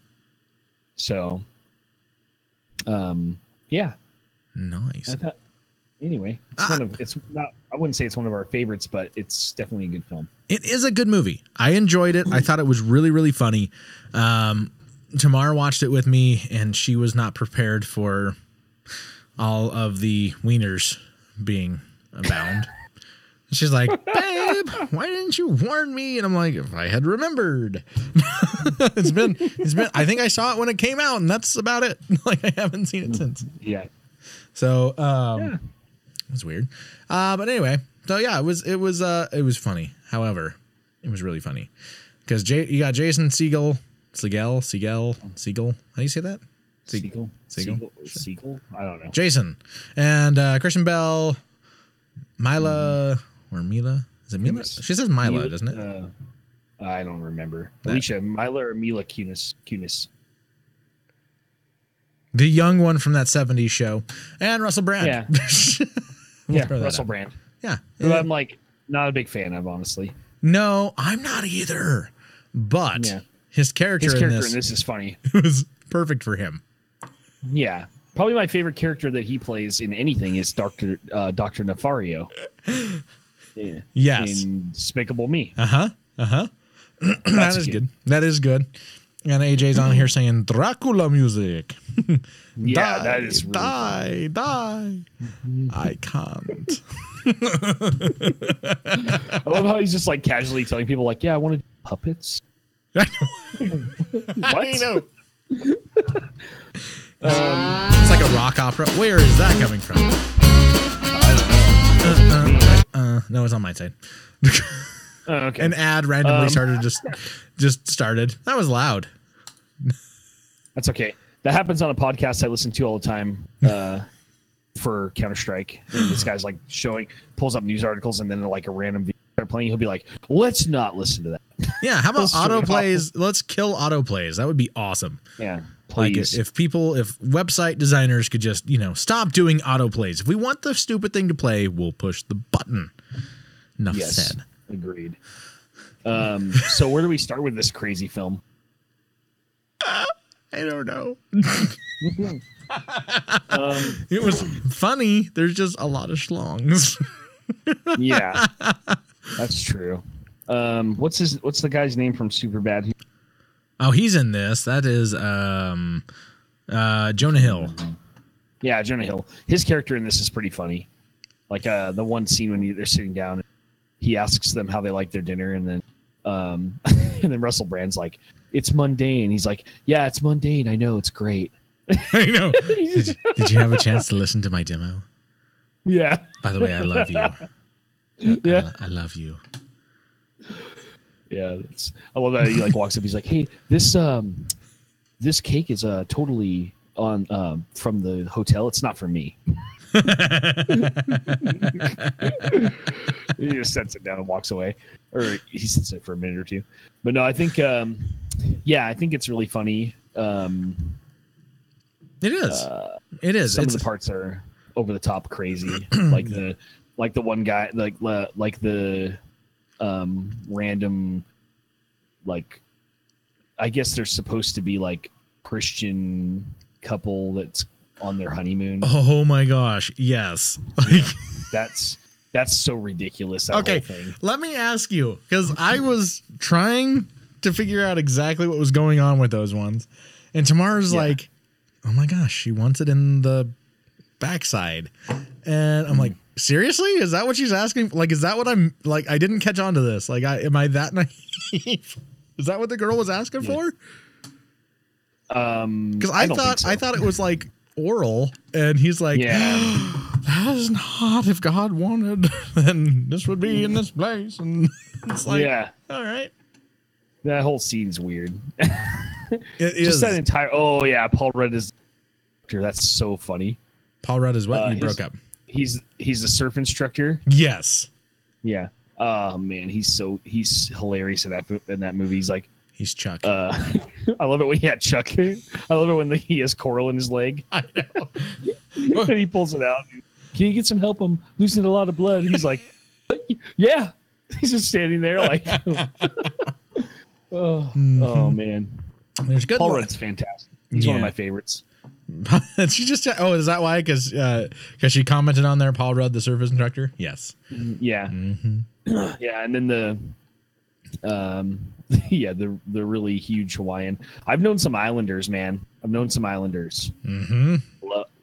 So, Yeah. Nice. Anyway, it's not. I wouldn't say it's one of our favorites, but it's definitely a good film. It is a good movie. I enjoyed it. I thought it was really, really funny. Tamar watched it with me, and she was not prepared for all of the wieners being abound. She's like, babe, why didn't you warn me? And I'm like, if I had remembered. It's been. I think I saw it when it came out, and that's about it. Like, I haven't seen it since. Yeah. So, it was weird. But anyway, so yeah, it was funny. However, it was really funny because you got Jason Segel. How do you say that? Segel. I don't know. Jason and Christian Bell, Mila or Mila. Is it Mila? She says Mila, doesn't it? I don't remember. Alicia, Mila or Mila Kunis. The young one from that 70s show. And Russell Brand. Yeah. Russell Brand. Yeah. Who I'm like not a big fan of, honestly. No, I'm not either. But his character in this is funny. It was perfect for him. Yeah. Probably my favorite character that he plays in anything is Dr. Nefario. Yeah. Yes. In Despicable Me. That is good. And AJ's on here saying Dracula music. Yeah, that is really die. I can't. I love how he's just like casually telling people like, yeah, I want to do puppets. What? I know. It's like a rock opera. Where is that coming from? I don't know. No, it's on my side. Okay. An ad randomly just started. That was loud. That's okay. That happens on a podcast I listen to all the time for Counter-Strike. And this guy's like pulls up news articles, and then like a random video they're playing, he'll be like, let's not listen to that. Yeah, how about autoplays? Let's kill autoplays. That would be awesome. Yeah, please. Like if website designers could just, stop doing autoplays. If we want the stupid thing to play, we'll push the button. Enough said. Agreed. So where do we start with this crazy film? I don't know. It was funny. There's just a lot of schlongs. Yeah, that's true. What's the guy's name from Superbad? Oh, he's in this. That is Jonah Hill. Yeah, Jonah Hill. His character in this is pretty funny. Like the one scene when they're sitting down, he asks them how they like their dinner, and then and then Russell Brand's like, "It's mundane." He's like, "Yeah, it's mundane. I know, it's great." I know. Did you have a chance to listen to my demo? Yeah. By the way, I love you. Yeah, I love you. Yeah, I love that he like walks up. He's like, "Hey, this cake is totally on from the hotel. It's not for me." He just sets it down and walks away, or he sits it for a minute or two. But no, I think I think it's really funny. It is. Some of the parts are over the top crazy, like the one guy, like the random, like, I guess they're supposed to be like Christian couple that's on their honeymoon. Oh my gosh, yes. Like, that's so ridiculous. That okay, whole thing. Let me ask you, because I was trying to figure out exactly what was going on with those ones, and Tamar's like, "Oh my gosh, she wants it in the backside," and I'm like, "Seriously? Is that what she's asking? Like, is that what I'm like? I didn't catch on to this. Like, am I that naive? Is that what the girl was asking for?" Because I thought it was like oral, and he's like, "That is not, if God wanted, then this would be in this place." And it's like, all right. That whole scene's weird. It Just is. that entire. Oh yeah, Paul Rudd is. That's so funny. Paul Rudd is what? You broke up. He's a surf instructor. Yes. Yeah. Oh man, he's hilarious in that movie. He's like, he's Chuck. I love it when Chuck. I love it when he has coral in his leg. I know. And he pulls it out. Can you get some help? I'm losing a lot of blood. And he's like, yeah. He's just standing there like, oh man. There's good. Paul Rudd's fantastic. He's one of my favorites. She just is that why? Because she commented on there. Paul Rudd, the service instructor. Yes. Yeah. Yeah, and then the really huge Hawaiian. I've known some Islanders, man. Mm-hmm.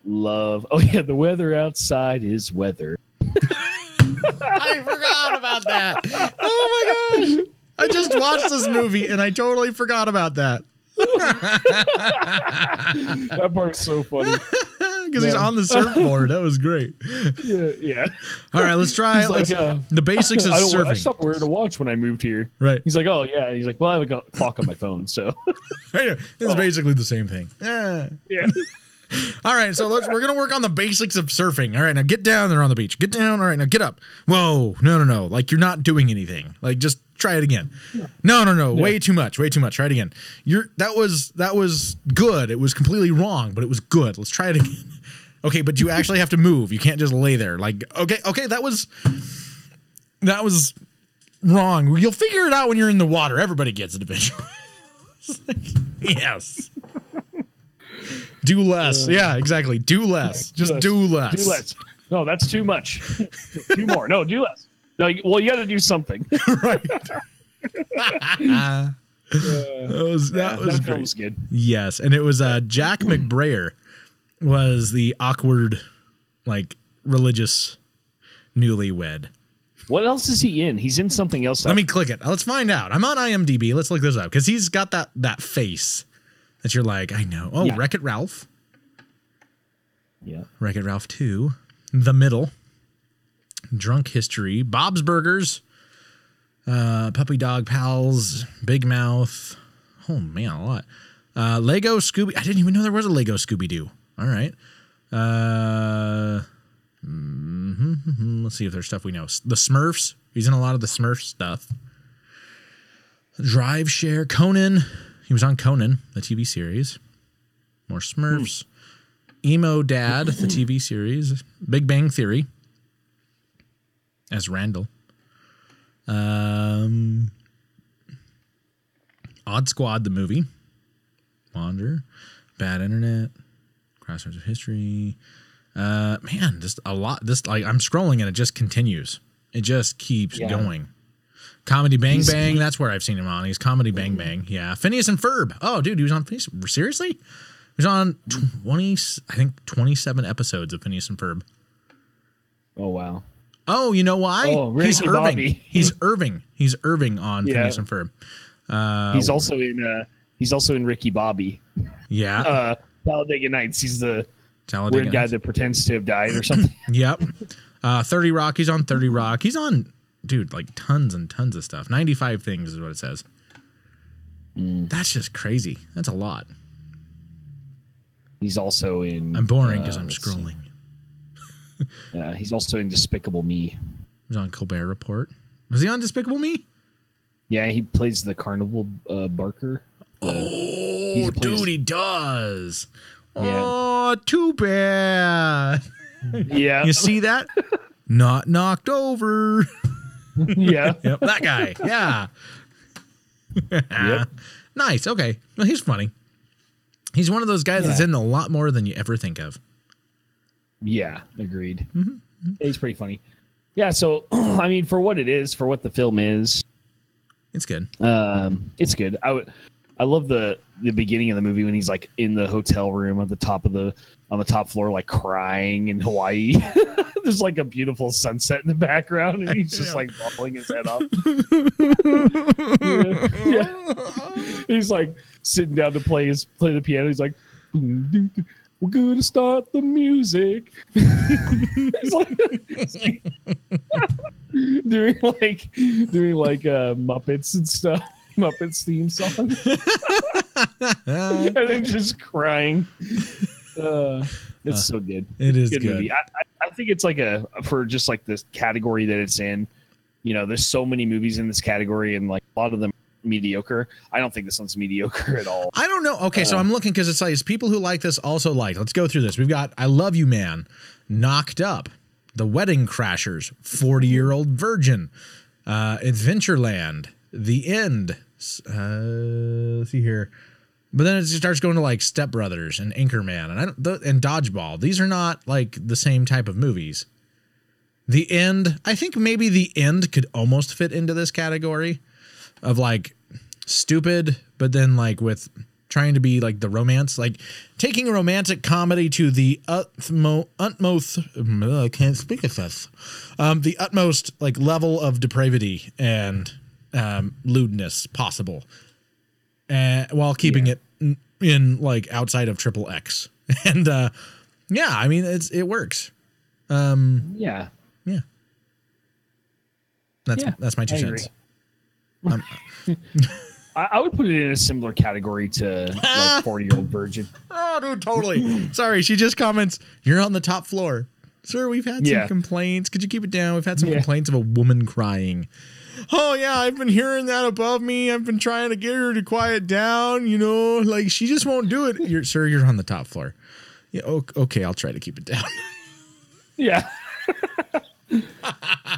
Love. Oh yeah, the weather outside is weather. I forgot about that. Oh my gosh. I just watched this movie and I totally forgot about that. That part's so funny. Because he's on the surfboard. That was great. Yeah. All right, let's try the basics of surfing. I stopped wearing a watch when I moved here. Right. He's like, oh yeah. He's like, well, I have a clock on my phone, so. It's basically the same thing. Yeah. All right, so we're gonna work on the basics of surfing. All right, now get down there on the beach. Get down. All right, now get up. Whoa, no. Like you're not doing anything. Like just try it again. No. Yeah. Way too much. Try it again. That was good. It was completely wrong, but it was good. Let's try it again. Okay, but you actually have to move. You can't just lay there. Like okay, that was wrong. You'll figure it out when you're in the water. Everybody gets it eventually. Yes. Do less. Yeah, exactly. Do less. Just do less. Do less. No, that's too much. Do more. No, do less. No, well, you got to do something. Right. That was good. Yes, and it was Jack McBrayer was the awkward, like religious newlywed. What else is he in? He's in something else. Let me click it. Let's find out. I'm on IMDb. Let's look this up because he's got that face. That you're like, I know. Oh, yeah. Wreck-It Ralph. Yeah. Wreck-It Ralph 2. The Middle. Drunk History. Bob's Burgers. Puppy Dog Pals. Big Mouth. Oh, man, a lot. Lego Scooby. I didn't even know there was a Lego Scooby-Doo. All right. Let's see if there's stuff we know. The Smurfs. He's in a lot of the Smurf stuff. Drive Share. Conan. He was on Conan, the TV series. More Smurfs. Emo Dad, the TV series. Big Bang Theory. As Randall. Odd Squad, the movie. Wander. Bad Internet. Crossroads of History. Man, just a lot. I'm scrolling and it just continues. It just keeps going. Comedy Bang Bang, that's where I've seen him on. He's Comedy Bang Bang. Yeah. Phineas and Ferb. Oh, dude, he was on Phineas. Seriously? He was on 27 episodes of Phineas and Ferb. Oh, wow. Oh, you know why? Oh, He's Irving. Bobby. He's Irving on Phineas and Ferb. He's also in Ricky Bobby. Yeah. Talladega Nights. He's the weird guy that pretends to have died or something. Yep. 30 Rock. He's on 30 Rock. He's on... Dude, like tons and tons of stuff. 95 things is what it says. That's just crazy. That's a lot. He's also in... I'm boring because I'm scrolling. He's also in Despicable Me. He's on Colbert Report. Was he on Despicable Me? Yeah, he plays the carnival barker. Dude, he does. Yeah. Oh, too bad. Yeah. You see that? Not knocked over. Yeah. Yep, that guy. Yeah. Yep. Nice. Okay. Well, he's funny. He's one of those guys that's in a lot more than you ever think of. Yeah, agreed. Mm-hmm. He's pretty funny. Yeah, so I mean, for what it is, for what the film is, it's good. It's good. I love the beginning of the movie when he's like in the hotel room on the top floor, like crying in Hawaii. There's like a beautiful sunset in the background, and he's just like bubbling his head up. Yeah. He's like sitting down to play the piano. He's like, we're gonna start the music. He's like doing like Muppets and stuff. Muppets theme song. And then just crying. It's so good. It is good. Movie. I think it's like for just like this category that it's in, you know, there's so many movies in this category and like a lot of them mediocre. I don't think this one's mediocre at all. I don't know. Okay, so I'm looking because it's like people who like this also like. Let's go through this. We've got I Love You Man, Knocked Up, The Wedding Crashers, 40-Year-Old Virgin, Adventureland, The End. Let's see here. But then it starts going to like Step Brothers and Anchorman and Dodgeball. These are not like the same type of movies. The End, I think maybe The End could almost fit into this category of like stupid, but then like with trying to be like the romance, like taking a romantic comedy to the utmost, I can't speak of this, the utmost like level of depravity and lewdness possible, while keeping it in like outside of XXX. And yeah, I mean it works. Yeah. That's my 2 cents. I would put it in a similar category to like 40-Year-Old Virgin. Oh, dude, totally. Sorry, she just comments, "You're on the top floor." Sir, we've had some complaints. Could you keep it down? We've had some complaints of a woman crying. Oh, yeah, I've been hearing that above me. I've been trying to get her to quiet down, you know, like she just won't do it. Sir, you're on the top floor. Yeah, okay, I'll try to keep it down. Yeah.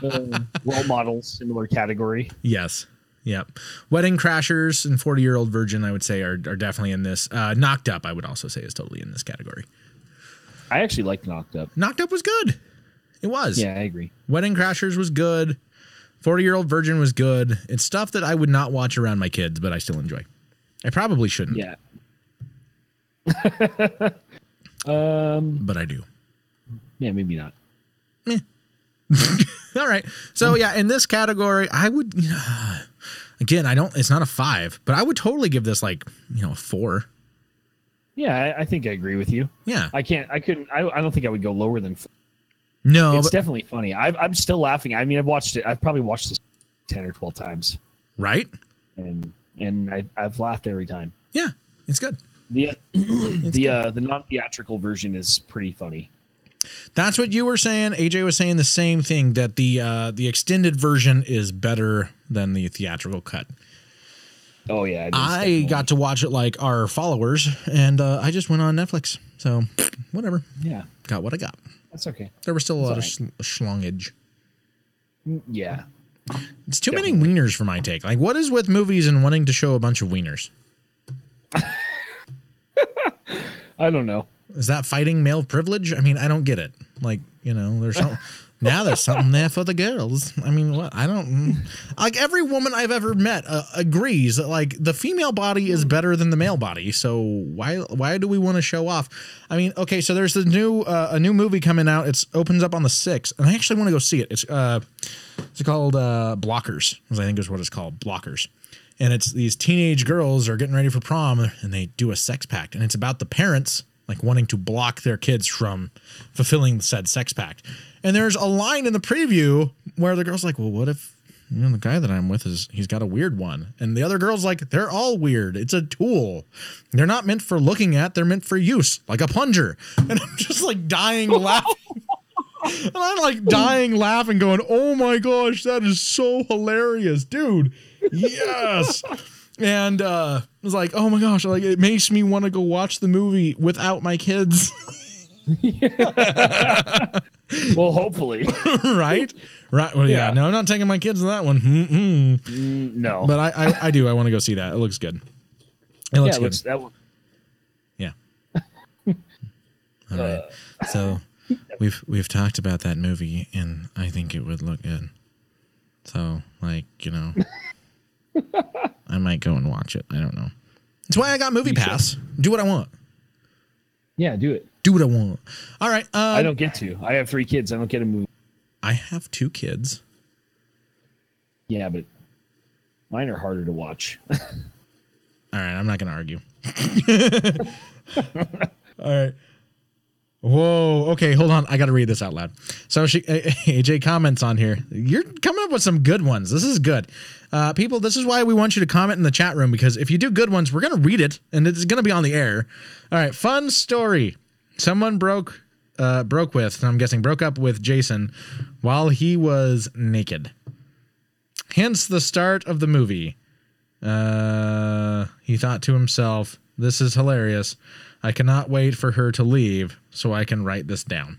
Role models, similar category. Yes. Yep. Wedding Crashers and 40-Year-Old Virgin, I would say, are definitely in this. Knocked Up, I would also say, is totally in this category. I actually liked Knocked Up. Knocked Up was good. It was. Yeah, I agree. Wedding Crashers was good. 40-Year-Old Virgin was good. It's stuff that I would not watch around my kids, but I still enjoy. I probably shouldn't. Yeah. But I do. Yeah, maybe not. Meh. All right. So yeah, in this category, I would, again, it's not a 5, but I would totally give this like, a 4. Yeah, I think I agree with you. Yeah. I don't think I would go lower than 4. No, it's definitely funny. I'm still laughing. I mean, I've probably watched this 10 or 12 times. Right. And I've laughed every time. Yeah, it's good. The non-theatrical version is pretty funny. That's what you were saying. AJ was saying the same thing, that the extended version is better than the theatrical cut. Oh yeah, I got to watch it like our followers, and I just went on Netflix. So whatever. Yeah, got what I got. That's okay. There was still a lot of schlongage. Yeah, it's too many wieners for my take. Like, what is with movies and wanting to show a bunch of wieners? I don't know. Is that fighting male privilege? I mean, I don't get it. Like, there's there's something there for the girls. I mean, what? I don't like, every woman I've ever met agrees that like the female body is better than the male body. So why do we want to show off? I mean, okay, so there's a new movie coming out. It opens up on the 6th, and I actually want to go see it. It's called Blockers, I think is what it's called, Blockers. And it's these teenage girls are getting ready for prom, and they do a sex pact, and it's about the parents like wanting to block their kids from fulfilling said sex pact. And there's a line in the preview where the girl's like, well, what if the guy that I'm with he's got a weird one? And the other girl's like, they're all weird. It's a tool. They're not meant for looking at. They're meant for use, like a plunger. And I'm just like dying laughing. And I'm like dying laughing going, oh my gosh, that is so hilarious, dude. Yes. And I was like, oh my gosh, like it makes me want to go watch the movie without my kids. Well, hopefully. Right. Well, yeah. No, I'm not taking my kids to that one. No. But I do. I want to go see that. It looks good. It looks good. That one. Yeah. All right. So we've talked about that movie, and I think it would look good. So, like, I might go and watch it. I don't know. That's why I got Movie Pass. Do what I want. Yeah, do it. Do what I want. All right. I don't get to. I have 3 kids. I don't get a movie. I have 2 kids. Yeah, but mine are harder to watch. All right. I'm not going to argue. All right. Whoa. Okay. Hold on. I got to read this out loud. So AJ comments on here. You're coming up with some good ones. This is good. People, this is why we want you to comment in the chat room, because if you do good ones, we're going to read it and it's going to be on the air. All right. Fun story. Someone broke up with Jason while he was naked. Hence the start of the movie. He thought to himself, this is hilarious. I cannot wait for her to leave so I can write this down.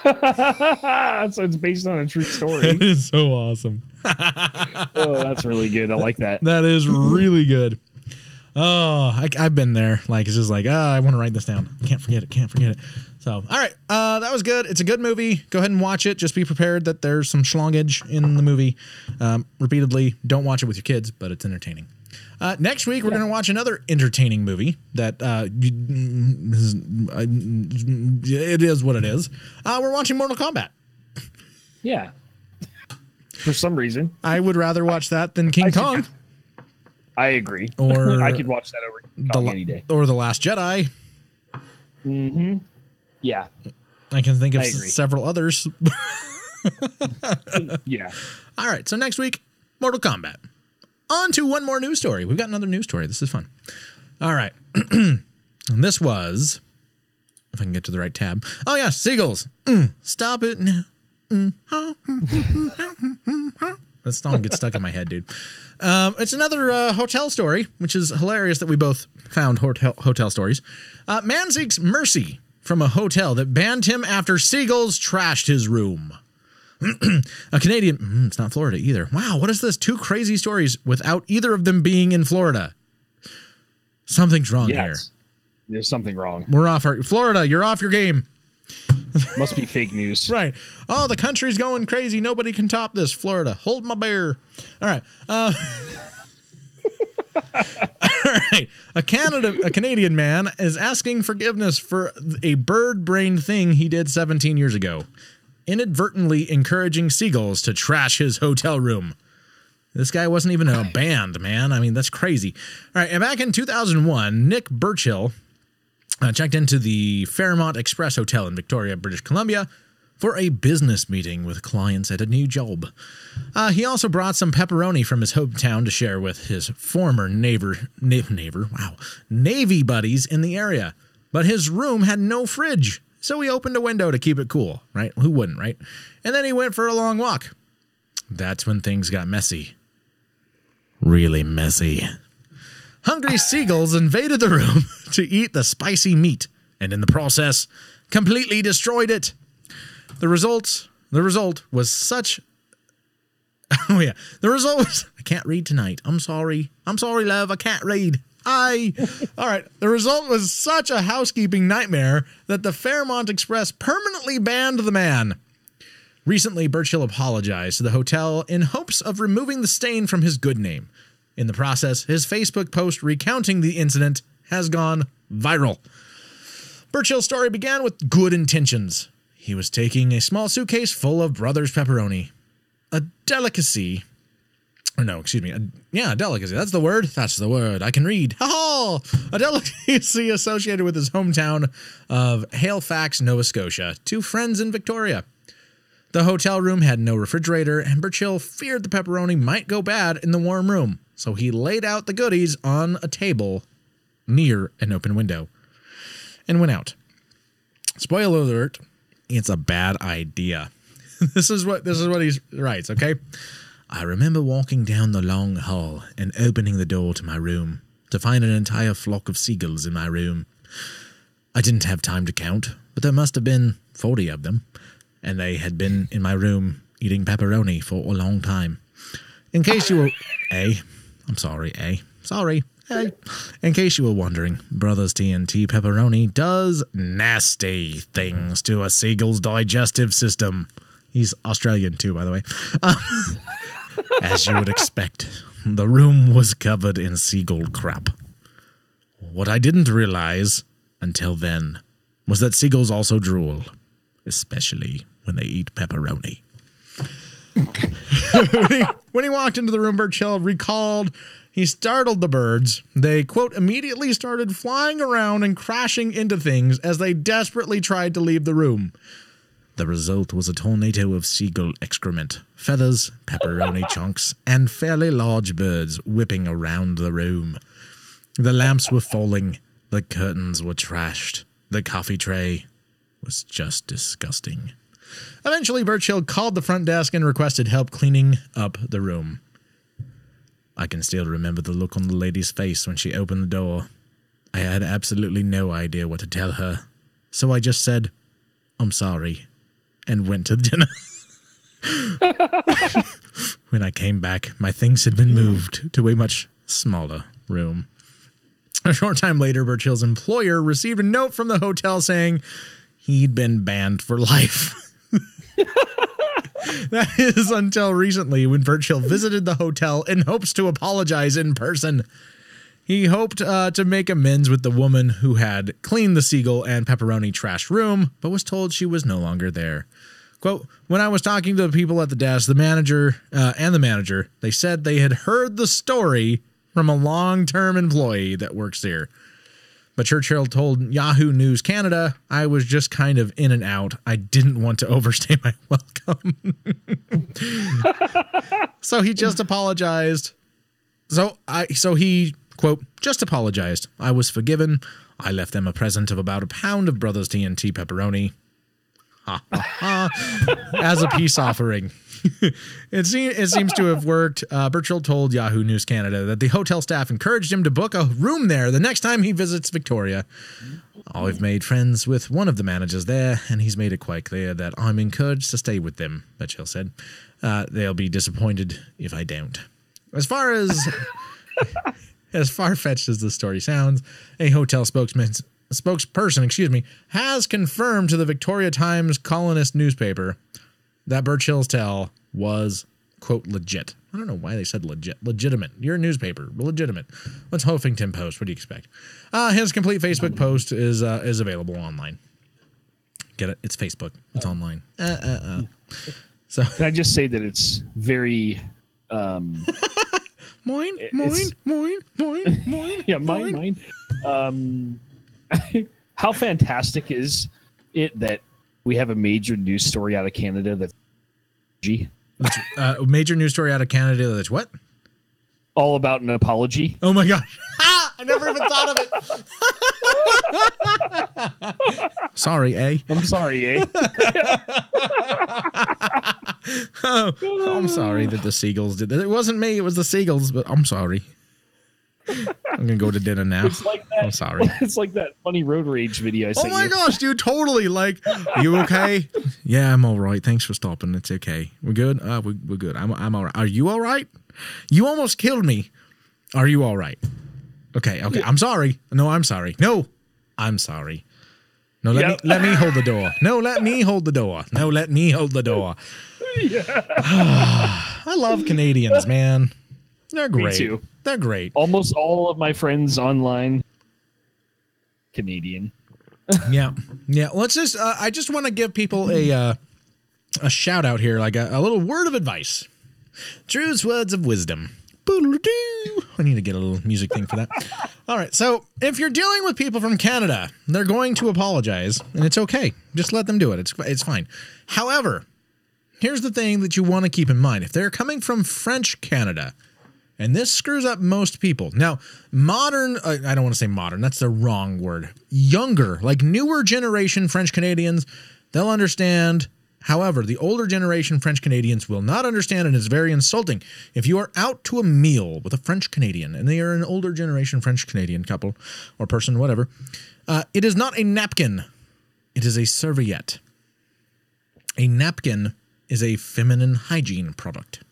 So it's based on a true story. It is so awesome. Oh, that's really good. I like that. That is really good. Oh, I've been there. Like, it's just like, I want to write this down. Can't forget it. So, all right. That was good. It's a good movie. Go ahead and watch it. Just be prepared that there's some schlongage in the movie. Repeatedly, don't watch it with your kids, but it's entertaining. Next week, we're going to watch another entertaining movie that it is what it is. We're watching Mortal Kombat. Yeah. For some reason. I would rather watch that than King Kong. I agree. Or I could watch that over King Kong any day. Or The Last Jedi. Mm-hmm. Yeah. I can think of several others. Yeah. All right. So next week, Mortal Kombat. On to one more news story. We've got another news story. This is fun. All right. And this was, if I can get to the right tab. Oh, yeah. Seagulls. Stop it now. That song gets stuck in my head, dude. It's another hotel story, which is hilarious that we both found hotel stories. Man seeks mercy from a hotel that banned him after seagulls trashed his room. A Canadian, it's not Florida either. Wow, what is this? 2 crazy stories without either of them being in Florida. Something's wrong here. There's something wrong. We're off Florida, you're off your game. Must be fake news. Right. Oh, the country's going crazy. Nobody can top this. Florida. Hold my beer. All right. All right. A Canadian man is asking forgiveness for a bird-brained thing he did 17 years ago. Inadvertently encouraging seagulls to trash his hotel room. This guy wasn't even in a band, man. I mean, that's crazy. All right. And back in 2001, Nick Burchill checked into the Fairmont Express Hotel in Victoria, British Columbia, for a business meeting with clients at a new job. He also brought some pepperoni from his hometown to share with his former Navy buddies in the area. But his room had no fridge, so he opened a window to keep it cool, right? Who wouldn't, right? And then he went for a long walk. That's when things got messy. Really messy. Hungry seagulls invaded the room to eat the spicy meat, and in the process, completely destroyed it. The result was such... Oh, yeah. The result was... I can't read tonight. I'm sorry. I'm sorry, love. I can't read. All right. The result was such a housekeeping nightmare that the Fairmont Express permanently banned the man. Recently, Burchill apologized to the hotel in hopes of removing the stain from his good name. In the process, his Facebook post recounting the incident has gone viral. Burchill's story began with good intentions. He was taking a small suitcase full of Brothers pepperoni. A delicacy. Or no, excuse me. A delicacy. That's the word. That's the word. I can read. Ha-ha! A delicacy associated with his hometown of Halifax, Nova Scotia, to friends in Victoria. The hotel room had no refrigerator, and Burchill feared the pepperoni might go bad in the warm room, so he laid out the goodies on a table near an open window and went out. Spoiler alert, it's a bad idea. This is what he writes, okay? I remember walking down the long hall and opening the door to my room to find an entire flock of seagulls in my room. I didn't have time to count, but there must have been 40 of them, and they had been in my room eating pepperoni for a long time. In case you were... Sorry. In case you were wondering, Brothers TNT pepperoni does nasty things to a seagull's digestive system. He's Australian too, by the way. As you would expect, the room was covered in seagull crap. What I didn't realize until then was that seagulls also drool, especially when they eat pepperoni. When he walked into the room, Burchill recalled he startled the birds. They, quote, immediately started flying around and crashing into things as they desperately tried to leave the room. The result was a tornado of seagull excrement, feathers, pepperoni chunks, and fairly large birds whipping around the room. The lamps were falling. The curtains were trashed. The coffee tray was just disgusting. Eventually, Burchill called the front desk and requested help cleaning up the room. I can still remember the look on the lady's face when she opened the door. I had absolutely no idea what to tell her, so I just said, I'm sorry, and went to dinner. When I came back, my things had been moved to a much smaller room. A short time later, Burchill's employer received a note from the hotel saying he'd been banned for life. That is until recently, when Burchill visited the hotel in hopes to apologize in person. He hoped to make amends with the woman who had cleaned the Seagull and Pepperoni trash room, but was told she was no longer there. Quote, when I was talking to the people at the desk, the manager, they said they had heard the story from a long-term employee that works there. But Churchill told Yahoo News Canada, I was just kind of in and out. I didn't want to overstay my welcome. So he just apologized. So he, quote, just apologized. I was forgiven. I left them a present of about a pound of Brothers TNT pepperoni. Ha, ha, ha, as a peace offering. It seems to have worked. Burchill told Yahoo News Canada that the hotel staff encouraged him to book a room there the next time he visits Victoria. I've made friends with one of the managers there, and he's made it quite clear that I'm encouraged to stay with them, Burchill said. They'll be disappointed if I don't. As far-fetched as the story sounds, a hotel spokesperson, has confirmed to the Victoria Times Colonist newspaper that Burchill's tale was, quote, legit. I don't know why they said legit. Legitimate. You're a newspaper. Legitimate. What's Huffington Post? What do you expect? His complete Facebook post is available online. Get it? It's Facebook. It's online. So can I just say that it's very... Moin. Yeah, mine. How fantastic is it that we have a major news story out of Canada that's major news story out of Canada that's what? All about an apology. Oh my gosh. I never even thought of it. Sorry, eh? I'm sorry, eh? I'm sorry that the Seagulls did that. It wasn't me, it was the Seagulls, but I'm sorry. I'm gonna go to dinner now. It's like that, I'm sorry. It's like that funny road rage video I sent you. Oh my gosh, dude, totally. Like, you okay? Yeah, I'm all right. Thanks for stopping. It's okay. We're good. We're good. I'm all right. Are you all right? You almost killed me. Are you all right? Okay. Yeah. I'm sorry. No, I'm sorry. No, I'm sorry. No, let me hold the door. No, let me hold the door. No, let me hold the door. Yeah. I love Canadians, man. They're great. Me too. They're great. Almost all of my friends online, Canadian. Yeah. Let's just. I just want to give people a shout out here, like a little word of advice. Drew's words of wisdom. I need to get a little music thing for that. All right. So if you're dealing with people from Canada, they're going to apologize, and it's okay. Just let them do it. It's fine. However, here's the thing that you want to keep in mind. If they're coming from French Canada, and this screws up most people. Now, modern, I don't want to say modern, that's the wrong word. Younger, like newer generation French Canadians, they'll understand. However, the older generation French Canadians will not understand, and it's very insulting. If you are out to a meal with a French Canadian, and they are an older generation French Canadian couple or person, whatever, it is not a napkin. It is a serviette. A napkin is a feminine hygiene product.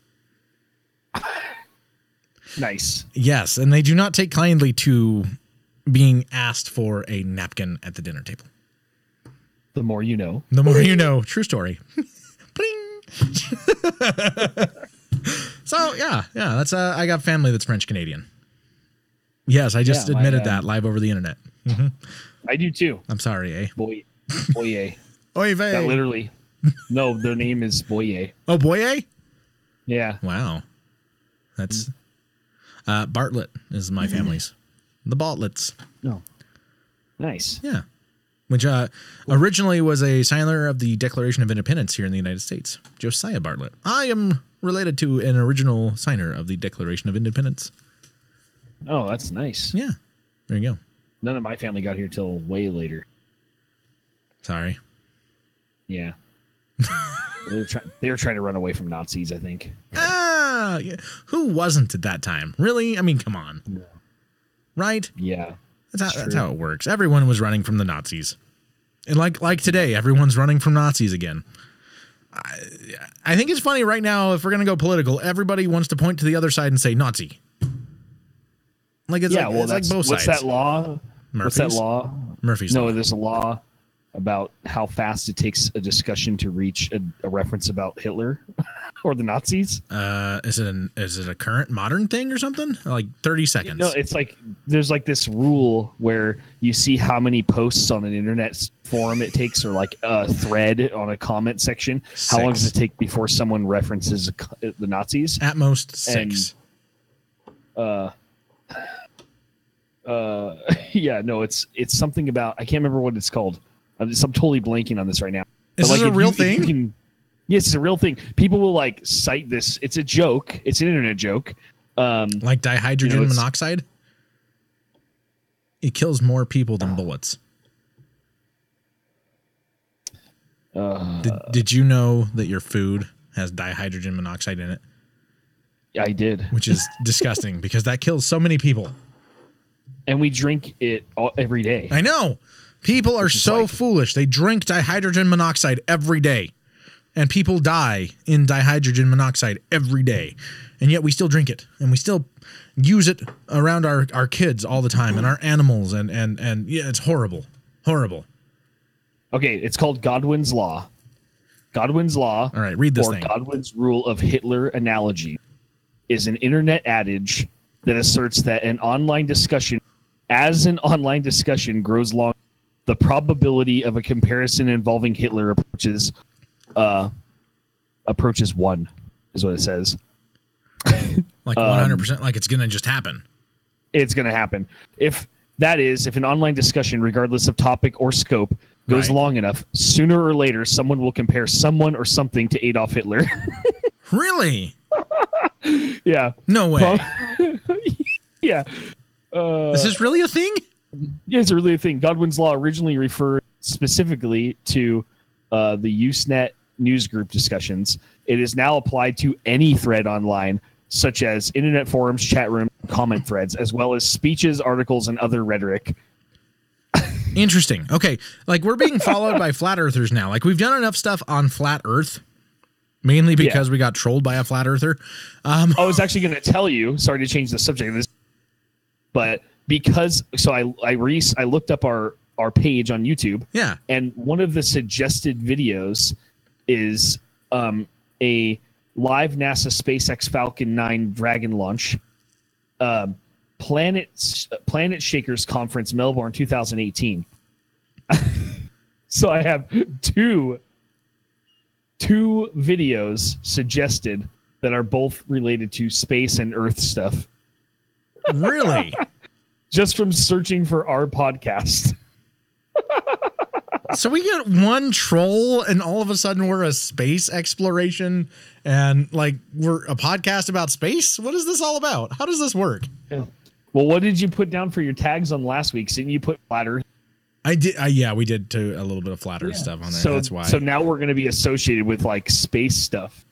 Nice. Yes, and they do not take kindly to being asked for a napkin at the dinner table. The more you know. The more you know. True story. Bling. So, yeah, that's I got family that's French Canadian. Yes, I just admitted that live over the internet. Mm-hmm. I do too. I'm sorry, eh? Boyer. Oy vey. That literally. No, their name is Boyer. Oh, Boyer? Yeah. Wow. That's Bartlett is my family's. The Bartletts. No. Nice. Yeah. Which originally was a signer of the Declaration of Independence here in the United States. Josiah Bartlett. I am related to an original signer of the Declaration of Independence. Oh, that's nice. Yeah. There you go. None of my family got here till way later. Sorry. Yeah. They were trying to run away from Nazis, I think. Yeah. Who wasn't at that time? Really? I mean, come on. No. Right? Yeah. That's how it works. Everyone was running from the Nazis. And like today, everyone's running from Nazis again. I think it's funny right now, if we're going to go political, everybody wants to point to the other side and say Nazi. Like it's yeah, like, well, it's like both what's sides. that law? Murphy's? What's that law? Murphy's No, Law. there's a law about how fast it takes a discussion to reach a reference about Hitler or the Nazis. Is it a current modern thing or something? Like 30 seconds. No, it's like there's like this rule where you see how many posts on an internet forum it takes, or like a thread on a comment section. How long does it take before someone references the Nazis? At most 6. Yeah, no, it's something about, I can't remember what it's called. I'm totally blanking on this right now. Is this a real thing? Yes, it's a real thing. People will like cite this. It's a joke. It's an internet joke. Like dihydrogen monoxide? It kills more people than bullets. Did you know that your food has dihydrogen monoxide in it? I did. Which is disgusting because that kills so many people. And we drink it every day. I know. People are so foolish. They drink dihydrogen monoxide every day. And people die in dihydrogen monoxide every day. And yet we still drink it. And we still use it around our kids all the time and our animals. And yeah, it's horrible. Horrible. Okay, it's called Godwin's Law. Godwin's Law. All right, read this thing. Godwin's Rule of Hitler Analogy is an internet adage that asserts that as an online discussion grows long, the probability of a comparison involving Hitler approaches 1, is what it says. Like 100%, like it's going to just happen. It's going to happen. If an online discussion, regardless of topic or scope, goes long enough, sooner or later, someone will compare someone or something to Adolf Hitler. Really? Yeah. No way. Yeah. Is this really a thing? Yeah, it's really a thing. Godwin's Law originally referred specifically to the Usenet newsgroup discussions. It is now applied to any thread online, such as internet forums, chat rooms, comment threads, as well as speeches, articles, and other rhetoric. Interesting. Okay, like we're being followed by flat earthers now. Like we've done enough stuff on flat Earth, mainly because we got trolled by a flat earther. I was actually going to tell you. Sorry to change the subject of this, but I looked up our page on YouTube. Yeah, and one of the suggested videos is a live NASA SpaceX Falcon 9 Dragon launch. Planet Shakers Conference, Melbourne, 2018. So I have two videos suggested that are both related to space and Earth stuff. Really? Just from searching for our podcast. So we get one troll and all of a sudden we're a space exploration and like we're a podcast about space? What is this all about? How does this work? Yeah. Well, what did you put down for your tags on last week? Didn't you put flat Earth? I did. Yeah, we did too, a little bit of flat Earth stuff on there. So that's why. So now we're going to be associated with like space stuff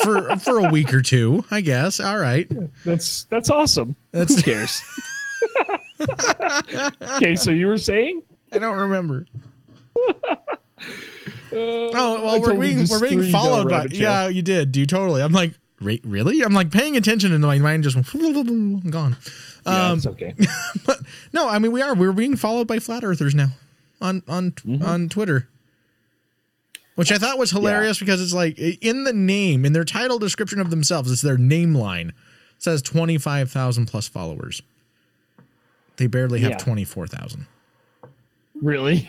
for a week or two, I guess. All right. That's awesome. Who cares? Okay, so you were saying? I don't remember. We're being followed by. Yeah, you did. You totally. I'm like, really? I'm like paying attention, and my mind just went gone. It's okay. But no, I mean we're being followed by flat earthers now on Twitter, which I thought was hilarious because it's like in the name, in their title description of themselves, it's their name line. It says 25,000 plus followers. They barely have 24,000. Really?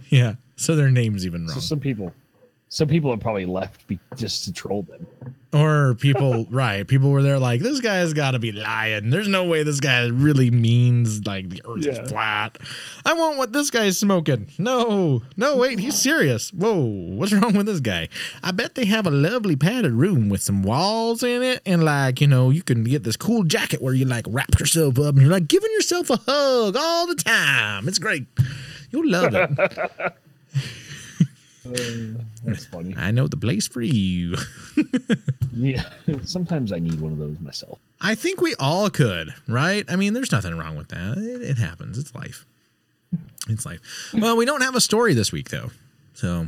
Yeah. So their name's even wrong. So some people have probably left just to troll them. Or people, people were there like, this guy's got to be lying. There's no way this guy really means like the earth is flat. I want what this guy's smoking. No, wait, he's serious. Whoa, what's wrong with this guy? I bet they have a lovely padded room with some walls in it. And like, you can get this cool jacket where you like wrap yourself up and you're like giving yourself a hug all the time. It's great. You'll love it. That's funny. I know the place for you. Yeah, sometimes I need one of those myself. I think we all could, right? I mean, there's nothing wrong with that. It happens. It's life. It's life. Well, we don't have a story this week, though. So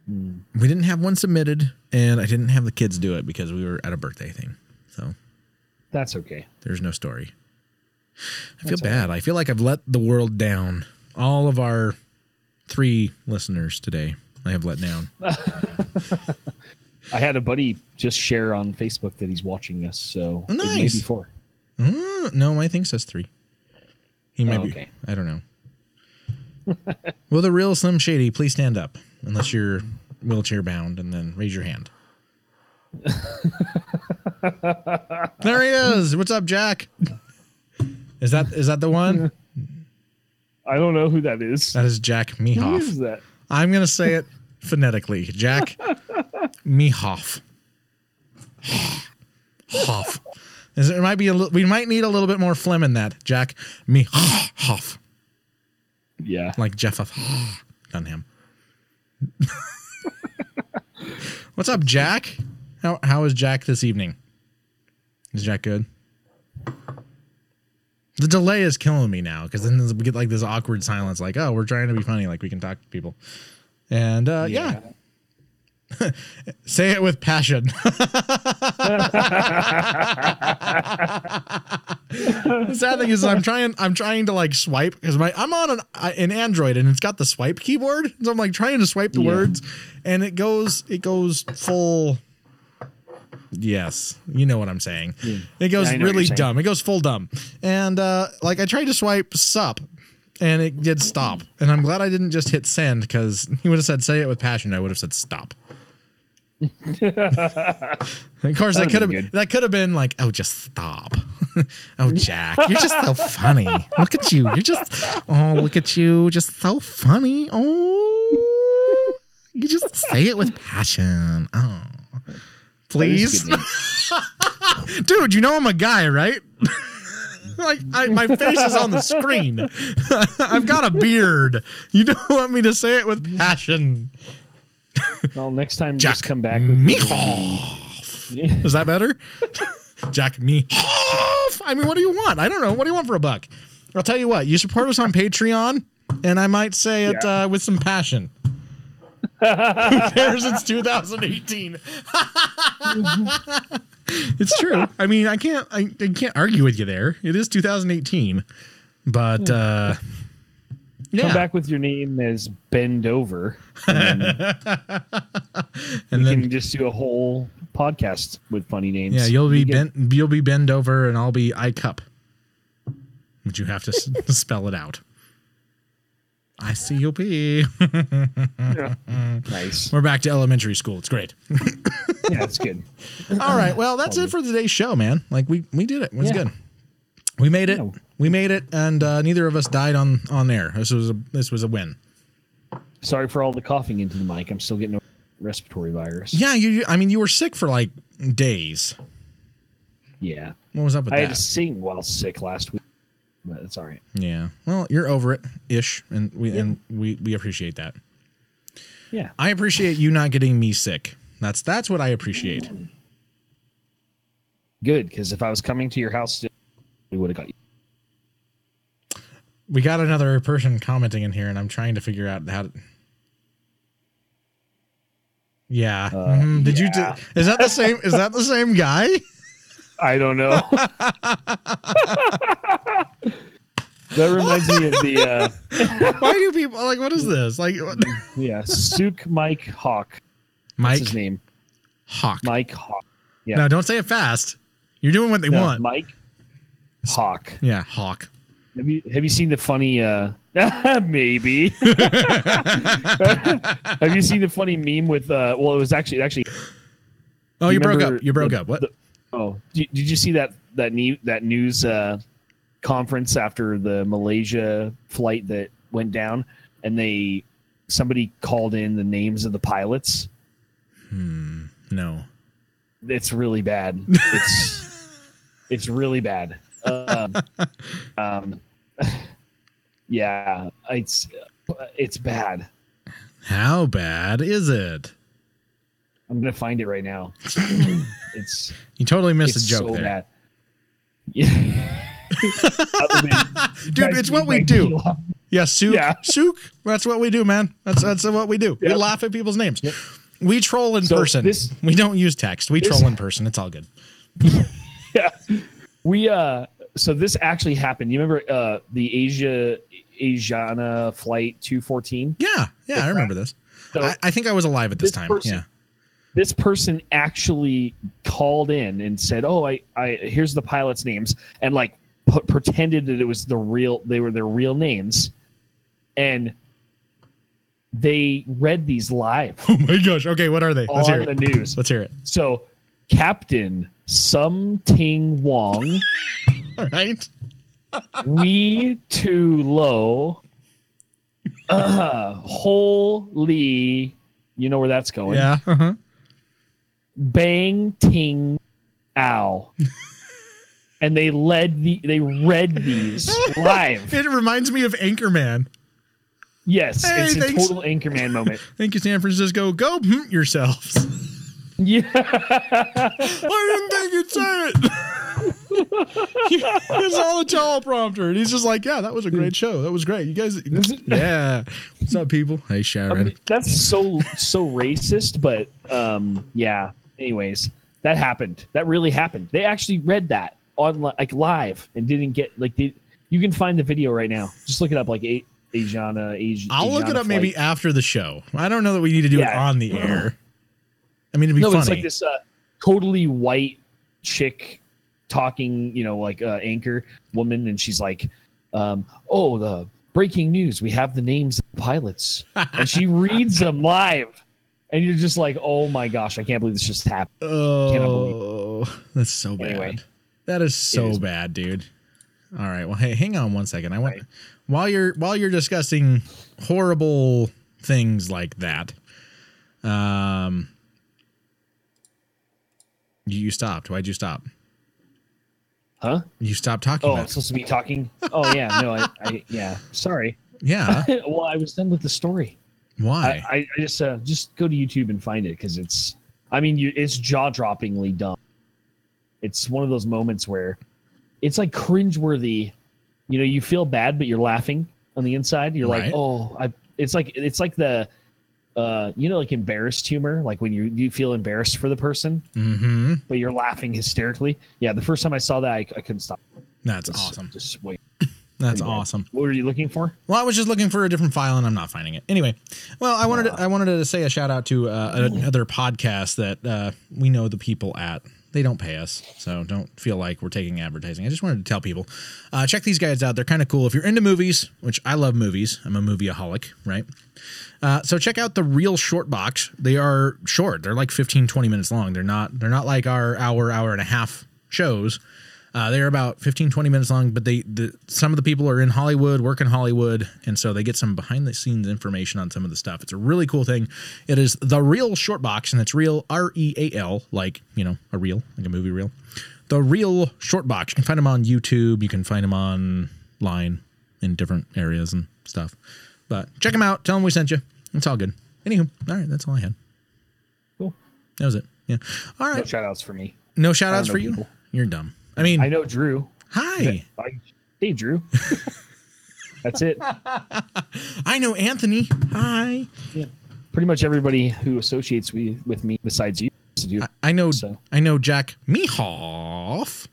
we didn't have one submitted, and I didn't have the kids do it because we were at a birthday thing. So that's okay. There's no story. I feel bad. I feel like I've let the world down. All of our 3 listeners today, I have let down. I had a buddy just share on Facebook that he's watching us, so nice. Maybe 4. No, I think it says 3. He might be. I don't know. Will the real Slim Shady please stand up, unless you're wheelchair bound, and then raise your hand. There he is. What's up, Jack? Is that the one? I don't know who that is. That is Jack Mehoff. Who is that? I'm going to say it phonetically. Jack Mehoff. Hoff. It might be we might need a little bit more phlegm in that. Jack Mehoff. Yeah. Like Jeff Dunham. What's up, Jack? How is Jack this evening? Is Jack good? The delay is killing me now, because then we get like this awkward silence, like, oh, we're trying to be funny, like we can talk to people. And yeah. Say it with passion. The sad thing is I'm trying to like swipe, because I'm on an Android and it's got the swipe keyboard. So I'm like trying to swipe the words, and it goes full. Yes, you know what I'm saying. Yeah. It goes really dumb. It goes full dumb. And like I tried to swipe sup, and it did stop. And I'm glad I didn't just hit send, because he would have said say it with passion. I would have said stop. Of course, that could have been like, oh, just stop. Oh, Jack, you're just so funny. Look at you. Look at you. Just so funny. Oh, you just say it with passion. Oh. Please, dude, you know I'm a guy, right? Like my face is on the screen. I've got a beard. You don't want me to say it with passion. Well, next time Jack just come back with Mehoff. Is that better? Jack Mehoff. I mean, what do you want? I don't know. What do you want for $1? I'll tell you what. You support us on Patreon, and I might say it with some passion. Who cares? It's 2018. It's true. I mean, I can't argue with you there. It is 2018, but come back with your name as Bend Over, and then can just do a whole podcast with funny names. Yeah, you'll be Bend Over, and I'll be I Cup, but you have to spell it out. ICUP. Yeah. Nice. We're back to elementary school. It's great. Yeah, it's good. All right. Well, that's it for today's show, man. Like we did it. It was good. We made it. We made it, and neither of us died on air. This was a win. Sorry for all the coughing into the mic. I'm still getting a respiratory virus. Yeah, you were sick for like days. Yeah. What was up with that? I had to sing while sick last week. But it's all right. Yeah. Well, you're over it ish, and we appreciate that. Yeah. I appreciate you not getting me sick. That's what I appreciate. Good, because if I was coming to your house, we would have got you. We got another person commenting in here, and I'm trying to figure out how to. Yeah. Did you? Is that the same? Is that the same guy? I don't know. That reminds me of the. Why do people like? What is this? Like, yeah, Sook Mike Hawk. Mike, what's his name? Hawk. Mike Hawk. Yeah. No, don't say it fast. You're doing what they want. Mike Hawk. Yeah, Hawk. Have you seen the funny? Maybe. Have you seen the funny meme with? Well, it was actually. Oh, you broke up. You broke up. What? Did you see that news conference after the Malaysia flight that went down, and somebody called in the names of the pilots? No. It's really bad. It's really bad. Yeah, it's bad. How bad is it? I'm gonna find it right now. You totally missed a joke so there. Bad. Yeah. Dude, it's what we do. Yeah, Sook. Yeah. Sook. That's what we do, man. That's what we do. Yep. We laugh at people's names. Yep. We troll in person. We don't use text. We troll in person. It's all good. Yeah. so this actually happened. You remember the Asiana Flight 214? Yeah, I remember this. So I think I was alive at this time. This person actually called in and said, "Oh, I here's the pilots' names," and like pretended that it was they were their real names, and they read these live. Oh my gosh! Okay, what are they? Let's hear the news. Let's hear it. So, Captain Sum Ting Wong, all right, we too low. Holy, you know where that's going? Yeah. Uh-huh. Bang ting ow. And they read these live. It reminds me of Anchorman. Yes, hey, it's thanks. a total Anchorman moment. Thank you, San Francisco. Go yourselves. Yeah. I didn't think you'd say it. It's all a teleprompter. And he's just like, yeah, that was a great show. That was great. You guys, yeah. What's up, people? Hey, Sharon. I mean, that's so racist, but yeah. Anyways, that happened. That really happened. They actually read that on like live and didn't get like you can find the video right now. Just look it up, like Asiana. I'll look it up Flight. maybe after the show. I don't know that we need to do it on the air. I mean, it'd be funny. It's like this totally white chick talking, like anchor woman, and she's like, "Oh, the breaking news! We have the names of the pilots," and she reads them live. And you're just like, oh my gosh, I can't believe this just happened. Oh, that's so bad. Anyway, that is so bad, dude. All right. Well, hey, hang on one second. I want while you're discussing horrible things like that. You stopped. Why'd you stop? Huh? You stopped talking. Oh, I'm supposed to be talking. Oh yeah, no, I yeah. Sorry. Yeah. Well, I was done with the story. Why? I just go to YouTube and find it because it's jaw-droppingly dumb. It's one of those moments where it's like cringeworthy. You feel bad, but you're laughing on the inside. You're like, oh, it's like the, like embarrassed humor, like when you feel embarrassed for the person, but you're laughing hysterically. Yeah, the first time I saw that, I couldn't stop. That's awesome. Just wait. That's awesome. What were you looking for? Well, I was just looking for a different file and I'm not finding it. Anyway, well, I wanted to say a shout out to another podcast that we know the people at. They don't pay us, so don't feel like we're taking advertising. I just wanted to tell people, check these guys out. They're kind of cool. If you're into movies, which I love movies, I'm a movieaholic, right? So check out the Real Short Box. They are short. They're like 15, 20 minutes long. They're not like our hour and a half shows. They're about 15, 20 minutes long, but some of the people are in Hollywood, work in Hollywood, and so they get some behind-the-scenes information on some of the stuff. It's a really cool thing. It is The Real Short Box, and it's real, R-E-A-L, like, a reel, like a movie reel. The Real Short Box. You can find them on YouTube. You can find them online in different areas and stuff. But check them out. Tell them we sent you. It's all good. Anywho, all right, that's all I had. Cool. That was it. Yeah. All right. No shout-outs for me. No shout-outs for you? People. You're dumb. I mean, I know Drew. Hi. Hey, Drew. That's it. I know Anthony. Hi. Yeah. Pretty much everybody who associates with me besides you. I know Jack Mehoff.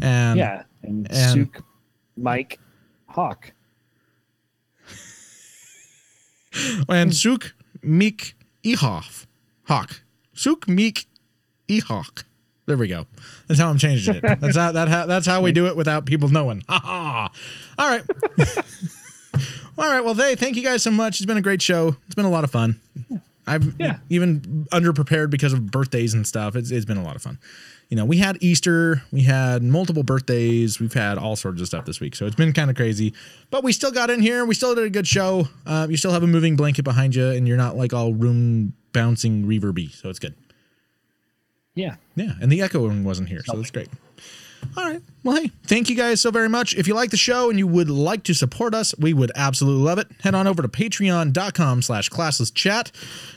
And Suk Mike Hawk. And Suk Meek Ehoff. Hawk. Suk Meek Ehawk. There we go. That's how I'm changing it. That's how we do it without people knowing. Ha ha. All right. All right. Well, thank you guys so much. It's been a great show. It's been a lot of fun. I've even underprepared because of birthdays and stuff. It's been a lot of fun. We had Easter, we had multiple birthdays, we've had all sorts of stuff this week. So it's been kind of crazy, but we still got in here. We still did a good show. You still have a moving blanket behind you and you're not like all room bouncing reverby. So it's good. Yeah. Yeah. And the echoing wasn't here. So that's great. All right. Well, hey, thank you guys so very much. If you like the show and you would like to support us, we would absolutely love it. Head on over to patreon.com/classlesschat.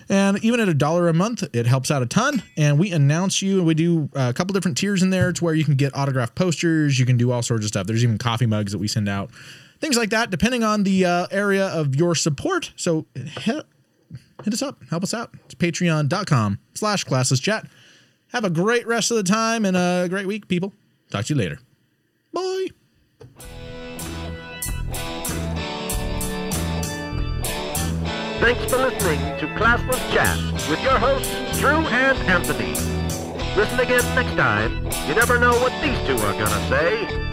And even at $1 a month, it helps out a ton. And we announce you, and we do a couple different tiers in there to where you can get autographed posters. You can do all sorts of stuff. There's even coffee mugs that we send out. Things like that, depending on the area of your support. So hit us up. Help us out. It's patreon.com/classlesschat. Have a great rest of the time and a great week, people. Talk to you later. Bye. Thanks for listening to Classless Chat with your hosts, Drew and Anthony. Listen again next time. You never know what these two are gonna say.